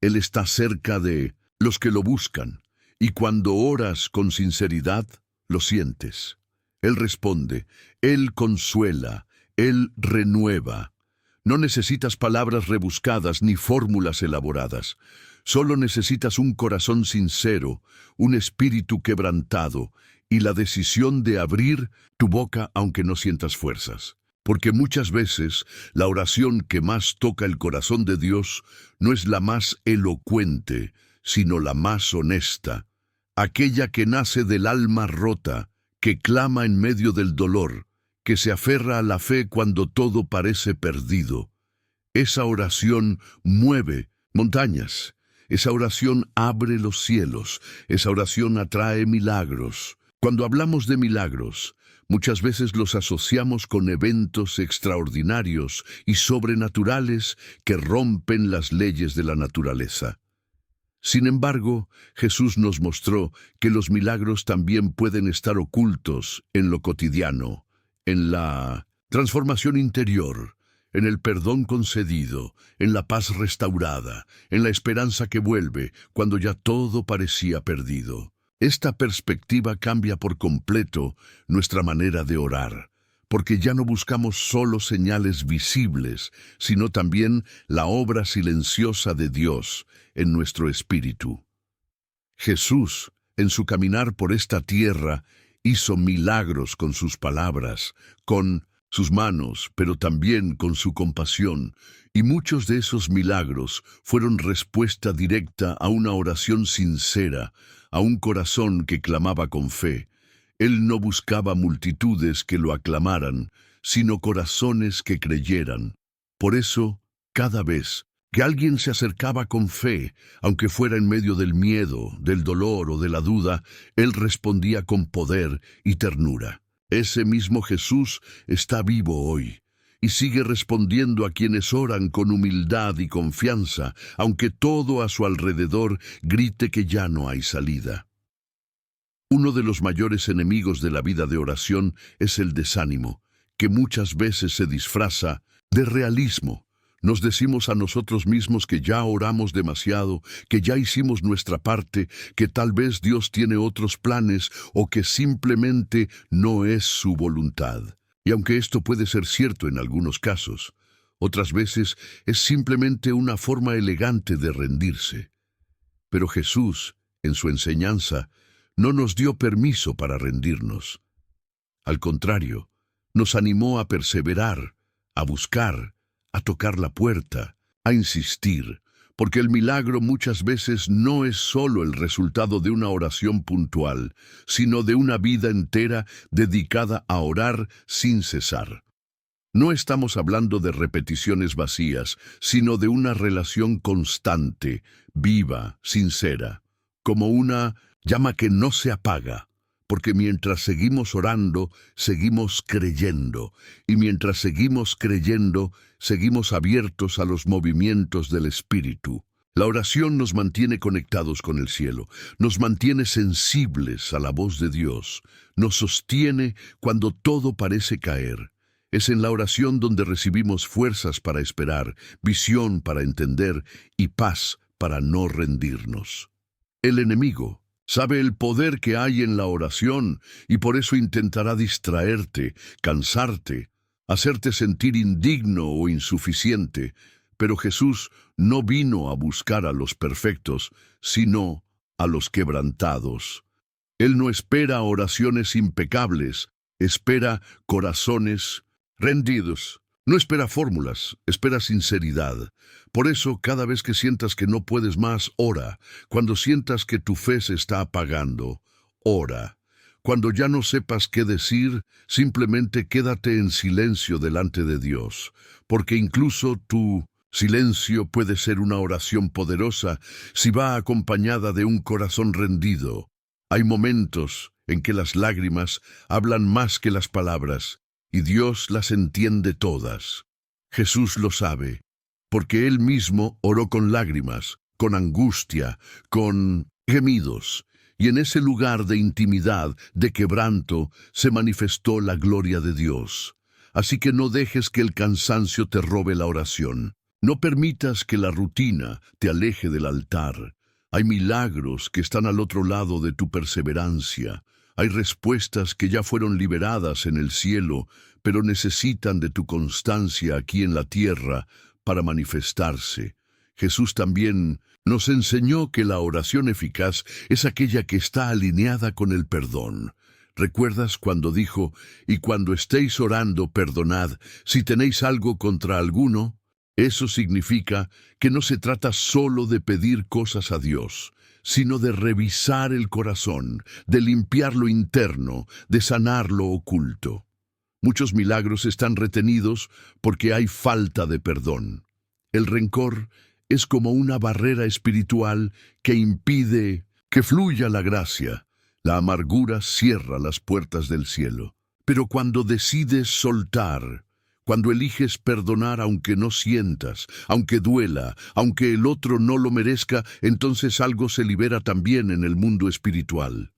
Él está cerca de los que lo buscan. Y cuando oras con sinceridad, lo sientes. Él responde, Él consuela, Él renueva. No necesitas palabras rebuscadas ni fórmulas elaboradas. Solo necesitas un corazón sincero, un espíritu quebrantado y la decisión de abrir tu boca aunque no sientas fuerzas. Porque muchas veces la oración que más toca el corazón de Dios no es la más elocuente, sino la más honesta. Aquella que nace del alma rota, que clama en medio del dolor, que se aferra a la fe cuando todo parece perdido. Esa oración mueve montañas, esa oración abre los cielos, esa oración atrae milagros. Cuando hablamos de milagros, muchas veces los asociamos con eventos extraordinarios y sobrenaturales que rompen las leyes de la naturaleza. Sin embargo, Jesús nos mostró que los milagros también pueden estar ocultos en lo cotidiano, en la transformación interior, en el perdón concedido, en la paz restaurada, en la esperanza que vuelve cuando ya todo parecía perdido. Esta perspectiva cambia por completo nuestra manera de orar, porque ya no buscamos solo señales visibles, sino también la obra silenciosa de Dios en nuestro espíritu. Jesús, en su caminar por esta tierra, hizo milagros con sus palabras, con sus manos, pero también con su compasión, y muchos de esos milagros fueron respuesta directa a una oración sincera, a un corazón que clamaba con fe. Él no buscaba multitudes que lo aclamaran, sino corazones que creyeran. Por eso, cada vez que alguien se acercaba con fe, aunque fuera en medio del miedo, del dolor o de la duda, Él respondía con poder y ternura. Ese mismo Jesús está vivo hoy y sigue respondiendo a quienes oran con humildad y confianza, aunque todo a su alrededor grite que ya no hay salida. Uno de los mayores enemigos de la vida de oración es el desánimo, que muchas veces se disfraza de realismo. Nos decimos a nosotros mismos que ya oramos demasiado, que ya hicimos nuestra parte, que tal vez Dios tiene otros planes o que simplemente no es su voluntad. Y aunque esto puede ser cierto en algunos casos, otras veces es simplemente una forma elegante de rendirse. Pero Jesús, en su enseñanza, no nos dio permiso para rendirnos. Al contrario, nos animó a perseverar, a buscar, a tocar la puerta, a insistir, porque el milagro muchas veces no es solo el resultado de una oración puntual, sino de una vida entera dedicada a orar sin cesar. No estamos hablando de repeticiones vacías, sino de una relación constante, viva, sincera, como una llama que no se apaga, porque mientras seguimos orando, seguimos creyendo, y mientras seguimos creyendo, seguimos abiertos a los movimientos del Espíritu. La oración nos mantiene conectados con el cielo, nos mantiene sensibles a la voz de Dios, nos sostiene cuando todo parece caer. Es en la oración donde recibimos fuerzas para esperar, visión para entender y paz para no rendirnos. El enemigo sabe el poder que hay en la oración y por eso intentará distraerte, cansarte, hacerte sentir indigno o insuficiente. Pero Jesús no vino a buscar a los perfectos, sino a los quebrantados. Él no espera oraciones impecables, espera corazones rendidos. No espera fórmulas, espera sinceridad. Por eso, cada vez que sientas que no puedes más, ora. Cuando sientas que tu fe se está apagando, ora. Cuando ya no sepas qué decir, simplemente quédate en silencio delante de Dios, porque incluso tu silencio puede ser una oración poderosa si va acompañada de un corazón rendido. Hay momentos en que las lágrimas hablan más que las palabras, y Dios las entiende todas. Jesús lo sabe, porque Él mismo oró con lágrimas, con angustia, con gemidos, y en ese lugar de intimidad, de quebranto, se manifestó la gloria de Dios. Así que no dejes que el cansancio te robe la oración. No permitas que la rutina te aleje del altar. Hay milagros que están al otro lado de tu perseverancia. Hay respuestas que ya fueron liberadas en el cielo, pero necesitan de tu constancia aquí en la tierra para manifestarse. Jesús también nos enseñó que la oración eficaz es aquella que está alineada con el perdón. ¿Recuerdas cuando dijo, y cuando estéis orando, perdonad, si tenéis algo contra alguno? Eso significa que no se trata solo de pedir cosas a Dios, sino de revisar el corazón, de limpiar lo interno, de sanar lo oculto. Muchos milagros están retenidos porque hay falta de perdón. El rencor es como una barrera espiritual que impide que fluya la gracia. La amargura cierra las puertas del cielo. Pero cuando decides soltar, cuando eliges perdonar aunque no sientas, aunque duela, aunque el otro no lo merezca, entonces algo se libera también en el mundo espiritual.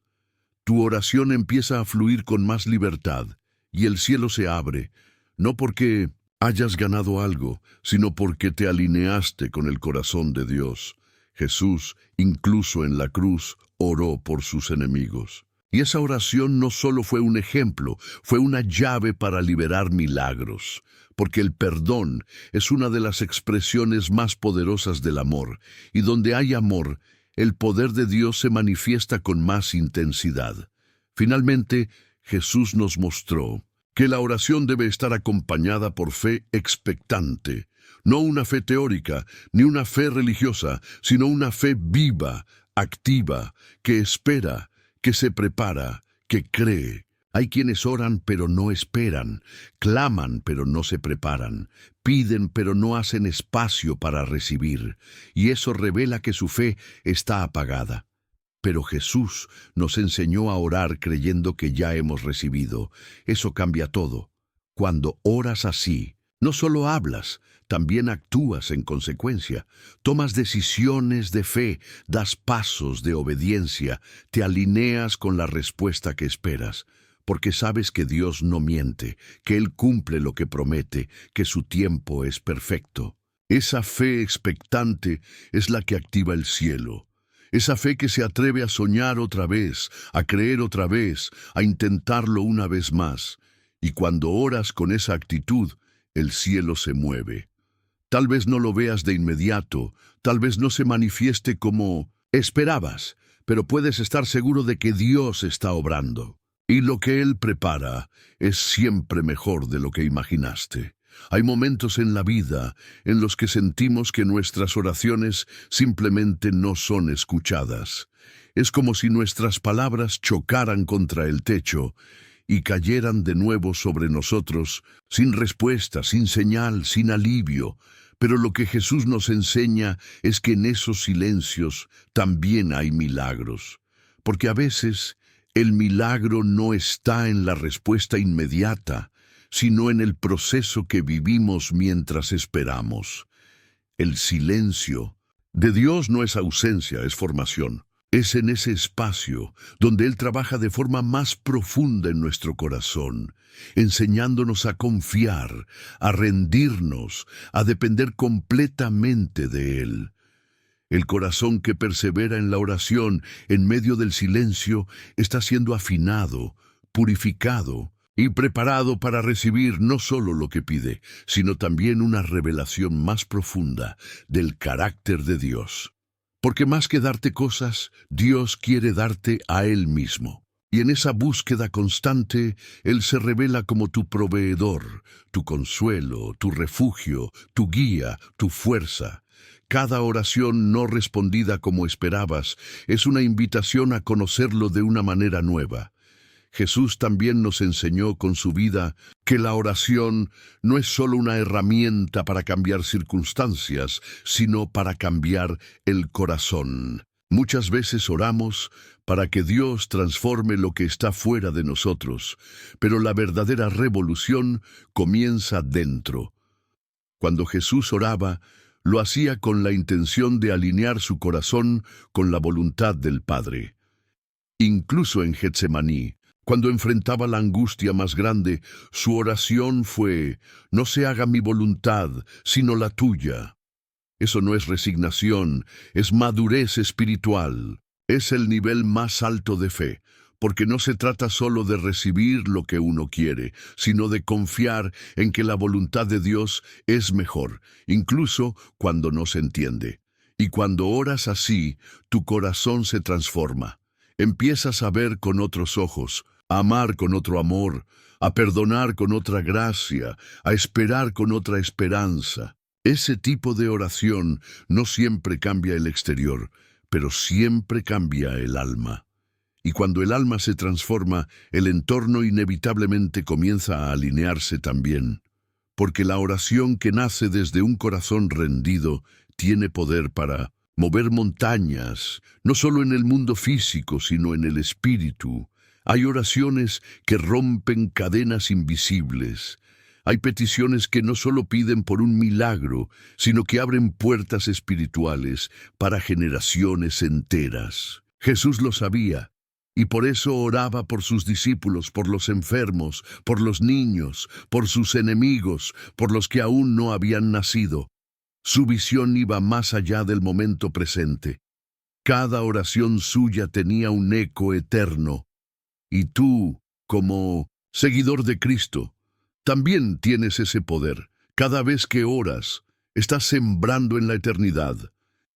Tu oración empieza a fluir con más libertad y el cielo se abre, no porque hayas ganado algo, sino porque te alineaste con el corazón de Dios. Jesús, incluso en la cruz, oró por sus enemigos. Y esa oración no solo fue un ejemplo, fue una llave para liberar milagros, porque el perdón es una de las expresiones más poderosas del amor, y donde hay amor, el poder de Dios se manifiesta con más intensidad. Finalmente, Jesús nos mostró que la oración debe estar acompañada por fe expectante, no una fe teórica, ni una fe religiosa, sino una fe viva, activa, que espera, que se prepara, que cree. Hay quienes oran pero no esperan, claman pero no se preparan, piden pero no hacen espacio para recibir, y eso revela que su fe está apagada. Pero Jesús nos enseñó a orar creyendo que ya hemos recibido. Eso cambia todo. Cuando oras así, no solo hablas, también actúas en consecuencia. Tomas decisiones de fe, das pasos de obediencia, te alineas con la respuesta que esperas, porque sabes que Dios no miente, que Él cumple lo que promete, que su tiempo es perfecto. Esa fe expectante es la que activa el cielo. Esa fe que se atreve a soñar otra vez, a creer otra vez, a intentarlo una vez más. Y cuando oras con esa actitud, el cielo se mueve. Tal vez no lo veas de inmediato, tal vez no se manifieste como esperabas, pero puedes estar seguro de que Dios está obrando. Y lo que Él prepara es siempre mejor de lo que imaginaste. Hay momentos en la vida en los que sentimos que nuestras oraciones simplemente no son escuchadas. Es como si nuestras palabras chocaran contra el techo y cayeran de nuevo sobre nosotros, sin respuesta, sin señal, sin alivio. Pero lo que Jesús nos enseña es que en esos silencios también hay milagros. Porque a veces el milagro no está en la respuesta inmediata, sino en el proceso que vivimos mientras esperamos. El silencio de Dios no es ausencia, es formación. Es en ese espacio donde Él trabaja de forma más profunda en nuestro corazón, enseñándonos a confiar, a rendirnos, a depender completamente de Él. El corazón que persevera en la oración en medio del silencio está siendo afinado, purificado y preparado para recibir no solo lo que pide, sino también una revelación más profunda del carácter de Dios. Porque más que darte cosas, Dios quiere darte a Él mismo. Y en esa búsqueda constante, Él se revela como tu proveedor, tu consuelo, tu refugio, tu guía, tu fuerza. Cada oración no respondida como esperabas es una invitación a conocerlo de una manera nueva. Jesús también nos enseñó con su vida que la oración no es solo una herramienta para cambiar circunstancias, sino para cambiar el corazón. Muchas veces oramos para que Dios transforme lo que está fuera de nosotros, pero la verdadera revolución comienza dentro. Cuando Jesús oraba, lo hacía con la intención de alinear su corazón con la voluntad del Padre. Incluso en Getsemaní, cuando enfrentaba la angustia más grande, su oración fue: no se haga mi voluntad, sino la tuya. Eso no es resignación, es madurez espiritual. Es el nivel más alto de fe, porque no se trata solo de recibir lo que uno quiere, sino de confiar en que la voluntad de Dios es mejor, incluso cuando no se entiende. Y cuando oras así, tu corazón se transforma. Empiezas a ver con otros ojos, a amar con otro amor, a perdonar con otra gracia, a esperar con otra esperanza. Ese tipo de oración no siempre cambia el exterior, pero siempre cambia el alma. Y cuando el alma se transforma, el entorno inevitablemente comienza a alinearse también. Porque la oración que nace desde un corazón rendido tiene poder para mover montañas, no solo en el mundo físico, sino en el espíritu. Hay oraciones que rompen cadenas invisibles. Hay peticiones que no solo piden por un milagro, sino que abren puertas espirituales para generaciones enteras. Jesús lo sabía, y por eso oraba por sus discípulos, por los enfermos, por los niños, por sus enemigos, por los que aún no habían nacido. Su visión iba más allá del momento presente. Cada oración suya tenía un eco eterno. Y tú, como seguidor de Cristo, también tienes ese poder. Cada vez que oras, estás sembrando en la eternidad.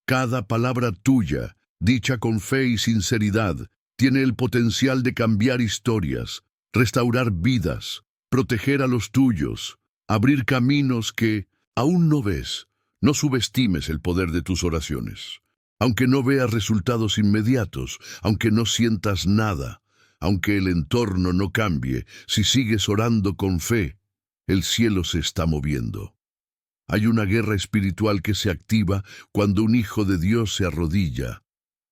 Cada palabra tuya, dicha con fe y sinceridad, tiene el potencial de cambiar historias, restaurar vidas, proteger a los tuyos, abrir caminos que aún no ves. No subestimes el poder de tus oraciones. Aunque no veas resultados inmediatos, aunque no sientas nada, aunque el entorno no cambie, si sigues orando con fe, el cielo se está moviendo. Hay una guerra espiritual que se activa cuando un hijo de Dios se arrodilla.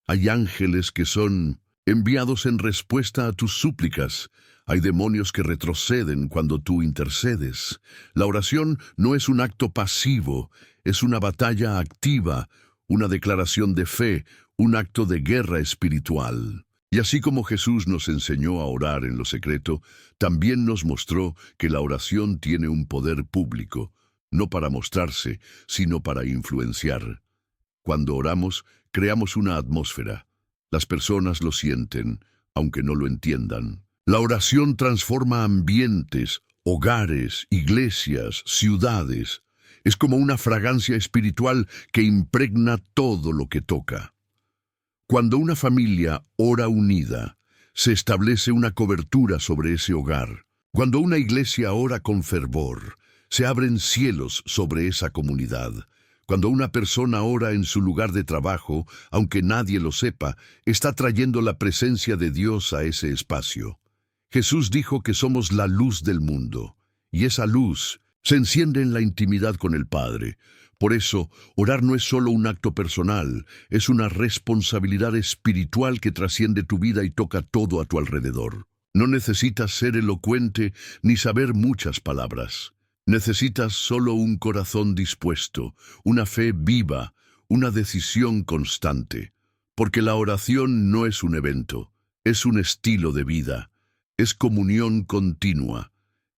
Hay ángeles que son enviados en respuesta a tus súplicas. Hay demonios que retroceden cuando tú intercedes. La oración no es un acto pasivo, es una batalla activa, una declaración de fe, un acto de guerra espiritual. Y así como Jesús nos enseñó a orar en lo secreto, también nos mostró que la oración tiene un poder público, no para mostrarse, sino para influenciar. Cuando oramos, creamos una atmósfera. Las personas lo sienten, aunque no lo entiendan. La oración transforma ambientes, hogares, iglesias, ciudades. Es como una fragancia espiritual que impregna todo lo que toca. Cuando una familia ora unida, se establece una cobertura sobre ese hogar. Cuando una iglesia ora con fervor, Se abren cielos sobre esa comunidad. Cuando una persona ora en su lugar de trabajo, aunque nadie lo sepa, está trayendo la presencia de Dios a ese espacio. Jesús dijo que somos la luz del mundo, y esa luz se enciende en la intimidad con el Padre. Por eso, orar no es solo un acto personal, es una responsabilidad espiritual que trasciende tu vida y toca todo a tu alrededor. No necesitas ser elocuente ni saber muchas palabras. Necesitas solo un corazón dispuesto, una fe viva, una decisión constante. Porque la oración no es un evento, es un estilo de vida, es comunión continua,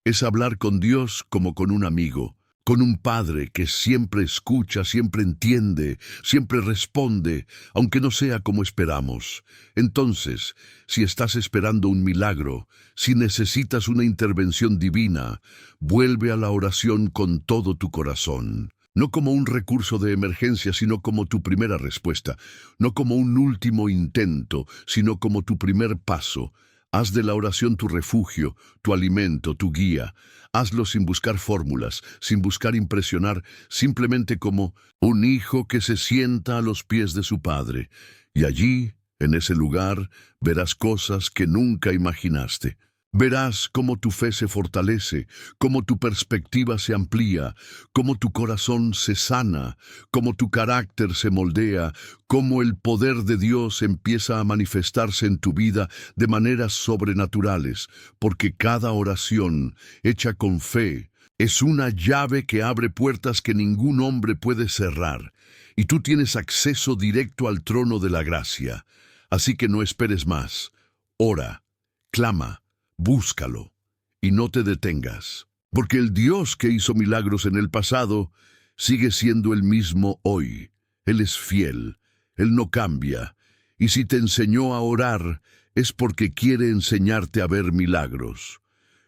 es hablar con Dios como con un amigo, con un padre que siempre escucha, siempre entiende, siempre responde, aunque no sea como esperamos. Entonces, si estás esperando un milagro, si necesitas una intervención divina, vuelve a la oración con todo tu corazón. No como un recurso de emergencia, sino como tu primera respuesta. No como un último intento, sino como tu primer paso. Haz de la oración tu refugio, tu alimento, tu guía. Hazlo sin buscar fórmulas, sin buscar impresionar, simplemente como un hijo que se sienta a los pies de su padre. Y allí, en ese lugar, verás cosas que nunca imaginaste. Verás cómo tu fe se fortalece, cómo tu perspectiva se amplía, cómo tu corazón se sana, cómo tu carácter se moldea, cómo el poder de Dios empieza a manifestarse en tu vida de maneras sobrenaturales, porque cada oración hecha con fe es una llave que abre puertas que ningún hombre puede cerrar, y tú tienes acceso directo al trono de la gracia. Así que no esperes más. Ora, clama, búscalo y no te detengas, porque el Dios que hizo milagros en el pasado sigue siendo el mismo hoy. Él es fiel, Él no cambia, y si te enseñó a orar es porque quiere enseñarte a ver milagros.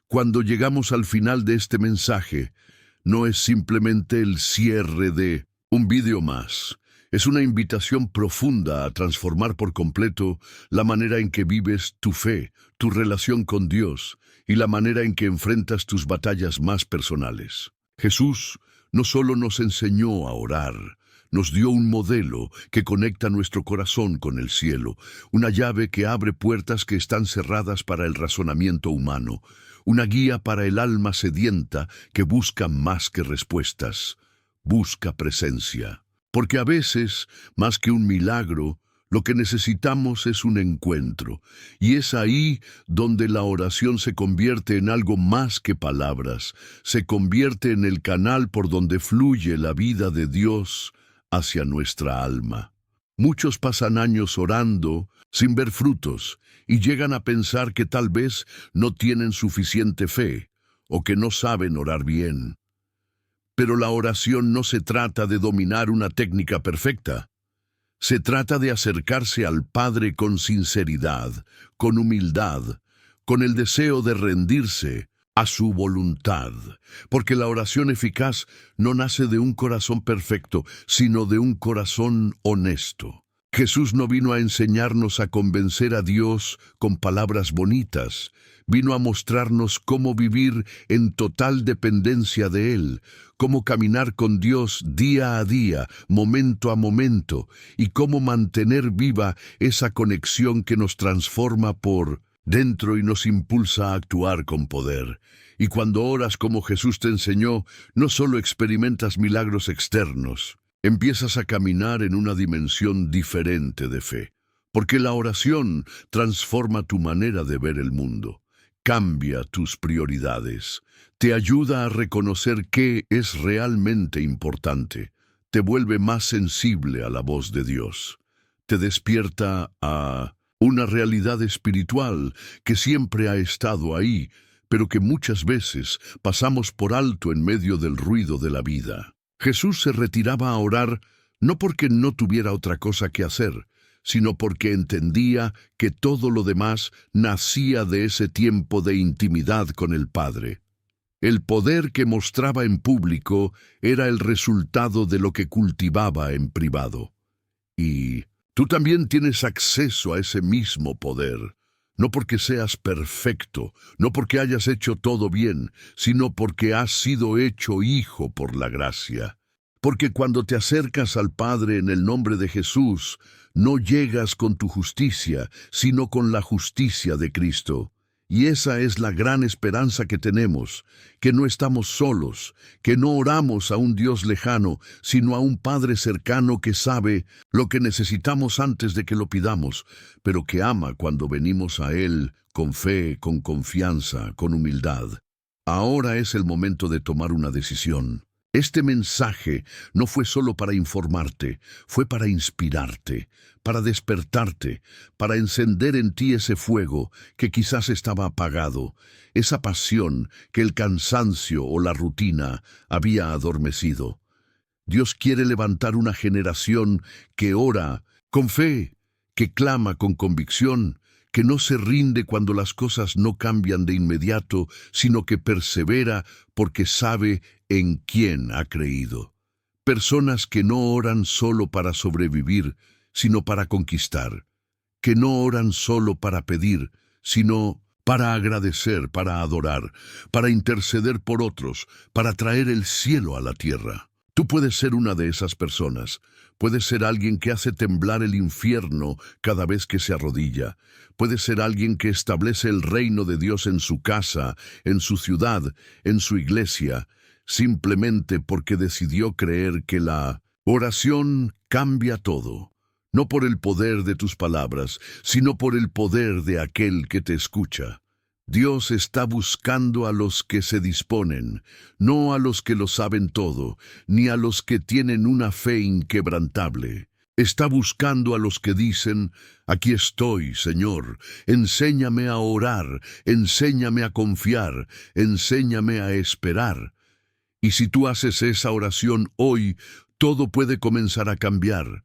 Cuando llegamos al final de este mensaje, no es simplemente el cierre de un vídeo más. Es una invitación profunda a transformar por completo la manera en que vives tu fe, tu relación con Dios y la manera en que enfrentas tus batallas más personales. Jesús no solo nos enseñó a orar, nos dio un modelo que conecta nuestro corazón con el cielo, una llave que abre puertas que están cerradas para el razonamiento humano, una guía para el alma sedienta que busca más que respuestas, busca presencia. Porque a veces, más que un milagro, lo que necesitamos es un encuentro, y es ahí donde la oración se convierte en algo más que palabras, se convierte en el canal por donde fluye la vida de Dios hacia nuestra alma. Muchos pasan años orando sin ver frutos, y llegan a pensar que tal vez no tienen suficiente fe, o que no saben orar bien. Pero la oración no se trata de dominar una técnica perfecta. Se trata de acercarse al Padre con sinceridad, con humildad, con el deseo de rendirse a su voluntad. Porque la oración eficaz no nace de un corazón perfecto, sino de un corazón honesto. Jesús no vino a enseñarnos a convencer a Dios con palabras bonitas. Vino a mostrarnos cómo vivir en total dependencia de Él, cómo caminar con Dios día a día, momento a momento, y cómo mantener viva esa conexión que nos transforma por dentro y nos impulsa a actuar con poder. Y cuando oras como Jesús te enseñó, no solo experimentas milagros externos, empiezas a caminar en una dimensión diferente de fe, porque la oración transforma tu manera de ver el mundo. Cambia tus prioridades, te ayuda a reconocer qué es realmente importante, te vuelve más sensible a la voz de Dios, te despierta a una realidad espiritual que siempre ha estado ahí, pero que muchas veces pasamos por alto en medio del ruido de la vida. Jesús se retiraba a orar no porque no tuviera otra cosa que hacer, sino porque entendía que todo lo demás nacía de ese tiempo de intimidad con el Padre. El poder que mostraba en público era el resultado de lo que cultivaba en privado. Y tú también tienes acceso a ese mismo poder. no porque seas perfecto, no porque hayas hecho todo bien, sino porque has sido hecho hijo por la gracia. Porque cuando te acercas al Padre en el nombre de Jesús, no llegas con tu justicia, sino con la justicia de Cristo. Y esa es la gran esperanza que tenemos, que no estamos solos, que no oramos a un Dios lejano, sino a un Padre cercano que sabe lo que necesitamos antes de que lo pidamos, pero que ama cuando venimos a Él con fe, con confianza, con humildad. Ahora es el momento de tomar una decisión. Este mensaje no fue solo para informarte, fue para inspirarte, para despertarte, para encender en ti ese fuego que quizás estaba apagado, esa pasión que el cansancio o la rutina había adormecido. Dios quiere levantar una generación que ora con fe, que clama con convicción, que no se rinde cuando las cosas no cambian de inmediato, sino que persevera porque sabe en quién ha creído. Personas que no oran solo para sobrevivir, sino para conquistar. Que no oran solo para pedir, sino para agradecer, para adorar, para interceder por otros, para traer el cielo a la tierra. Tú puedes ser una de esas personas. Puedes ser alguien que hace temblar el infierno cada vez que se arrodilla. Puedes ser alguien que establece el reino de Dios en su casa, en su ciudad, en su iglesia, simplemente porque decidió creer que la oración cambia todo. No por el poder de tus palabras, sino por el poder de aquel que te escucha. Dios está buscando a los que se disponen, no a los que lo saben todo, ni a los que tienen una fe inquebrantable. Está buscando a los que dicen: aquí estoy, Señor, enséñame a orar, enséñame a confiar, enséñame a esperar. Y si tú haces esa oración hoy, todo puede comenzar a cambiar.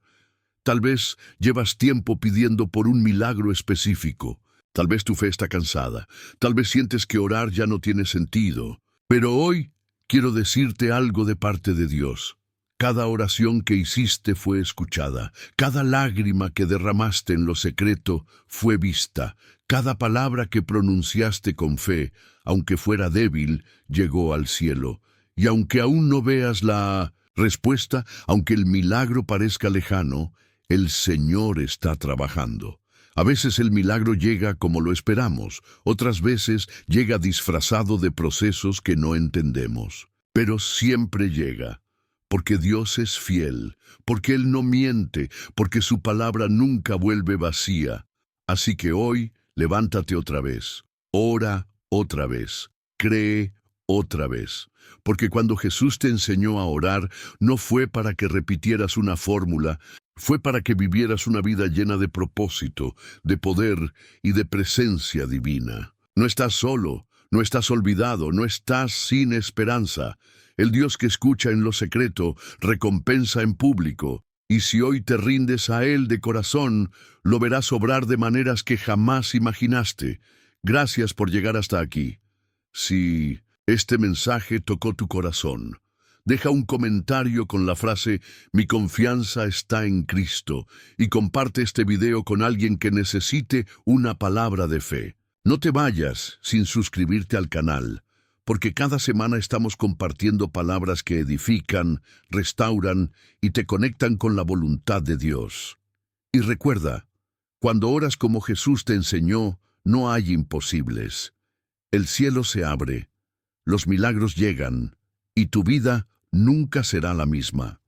Tal vez llevas tiempo pidiendo por un milagro específico. Tal vez tu fe está cansada. Tal vez sientes que orar ya no tiene sentido. Pero hoy quiero decirte algo de parte de Dios. Cada oración que hiciste fue escuchada. Cada lágrima que derramaste en lo secreto fue vista. Cada palabra que pronunciaste con fe, aunque fuera débil, llegó al cielo. Y aunque aún no veas la respuesta, aunque el milagro parezca lejano, el Señor está trabajando. A veces el milagro llega como lo esperamos, otras veces llega disfrazado de procesos que no entendemos. Pero siempre llega, porque Dios es fiel, porque Él no miente, porque su palabra nunca vuelve vacía. Así que hoy, levántate otra vez, ora otra vez, cree otra vez. Porque cuando Jesús te enseñó a orar, no fue para que repitieras una fórmula, fue para que vivieras una vida llena de propósito, de poder y de presencia divina. No estás solo, no estás olvidado, no estás sin esperanza. El Dios que escucha en lo secreto, recompensa en público. Y si hoy te rindes a Él de corazón, lo verás obrar de maneras que jamás imaginaste. Gracias por llegar hasta aquí. Si este mensaje tocó tu corazón, deja un comentario con la frase "Mi confianza está en Cristo" y comparte este video con alguien que necesite una palabra de fe. No te vayas sin suscribirte al canal, porque cada semana estamos compartiendo palabras que edifican, restauran y te conectan con la voluntad de Dios. Y recuerda, cuando oras como Jesús te enseñó, no hay imposibles. El cielo se abre, los milagros llegan, y tu vida nunca será la misma.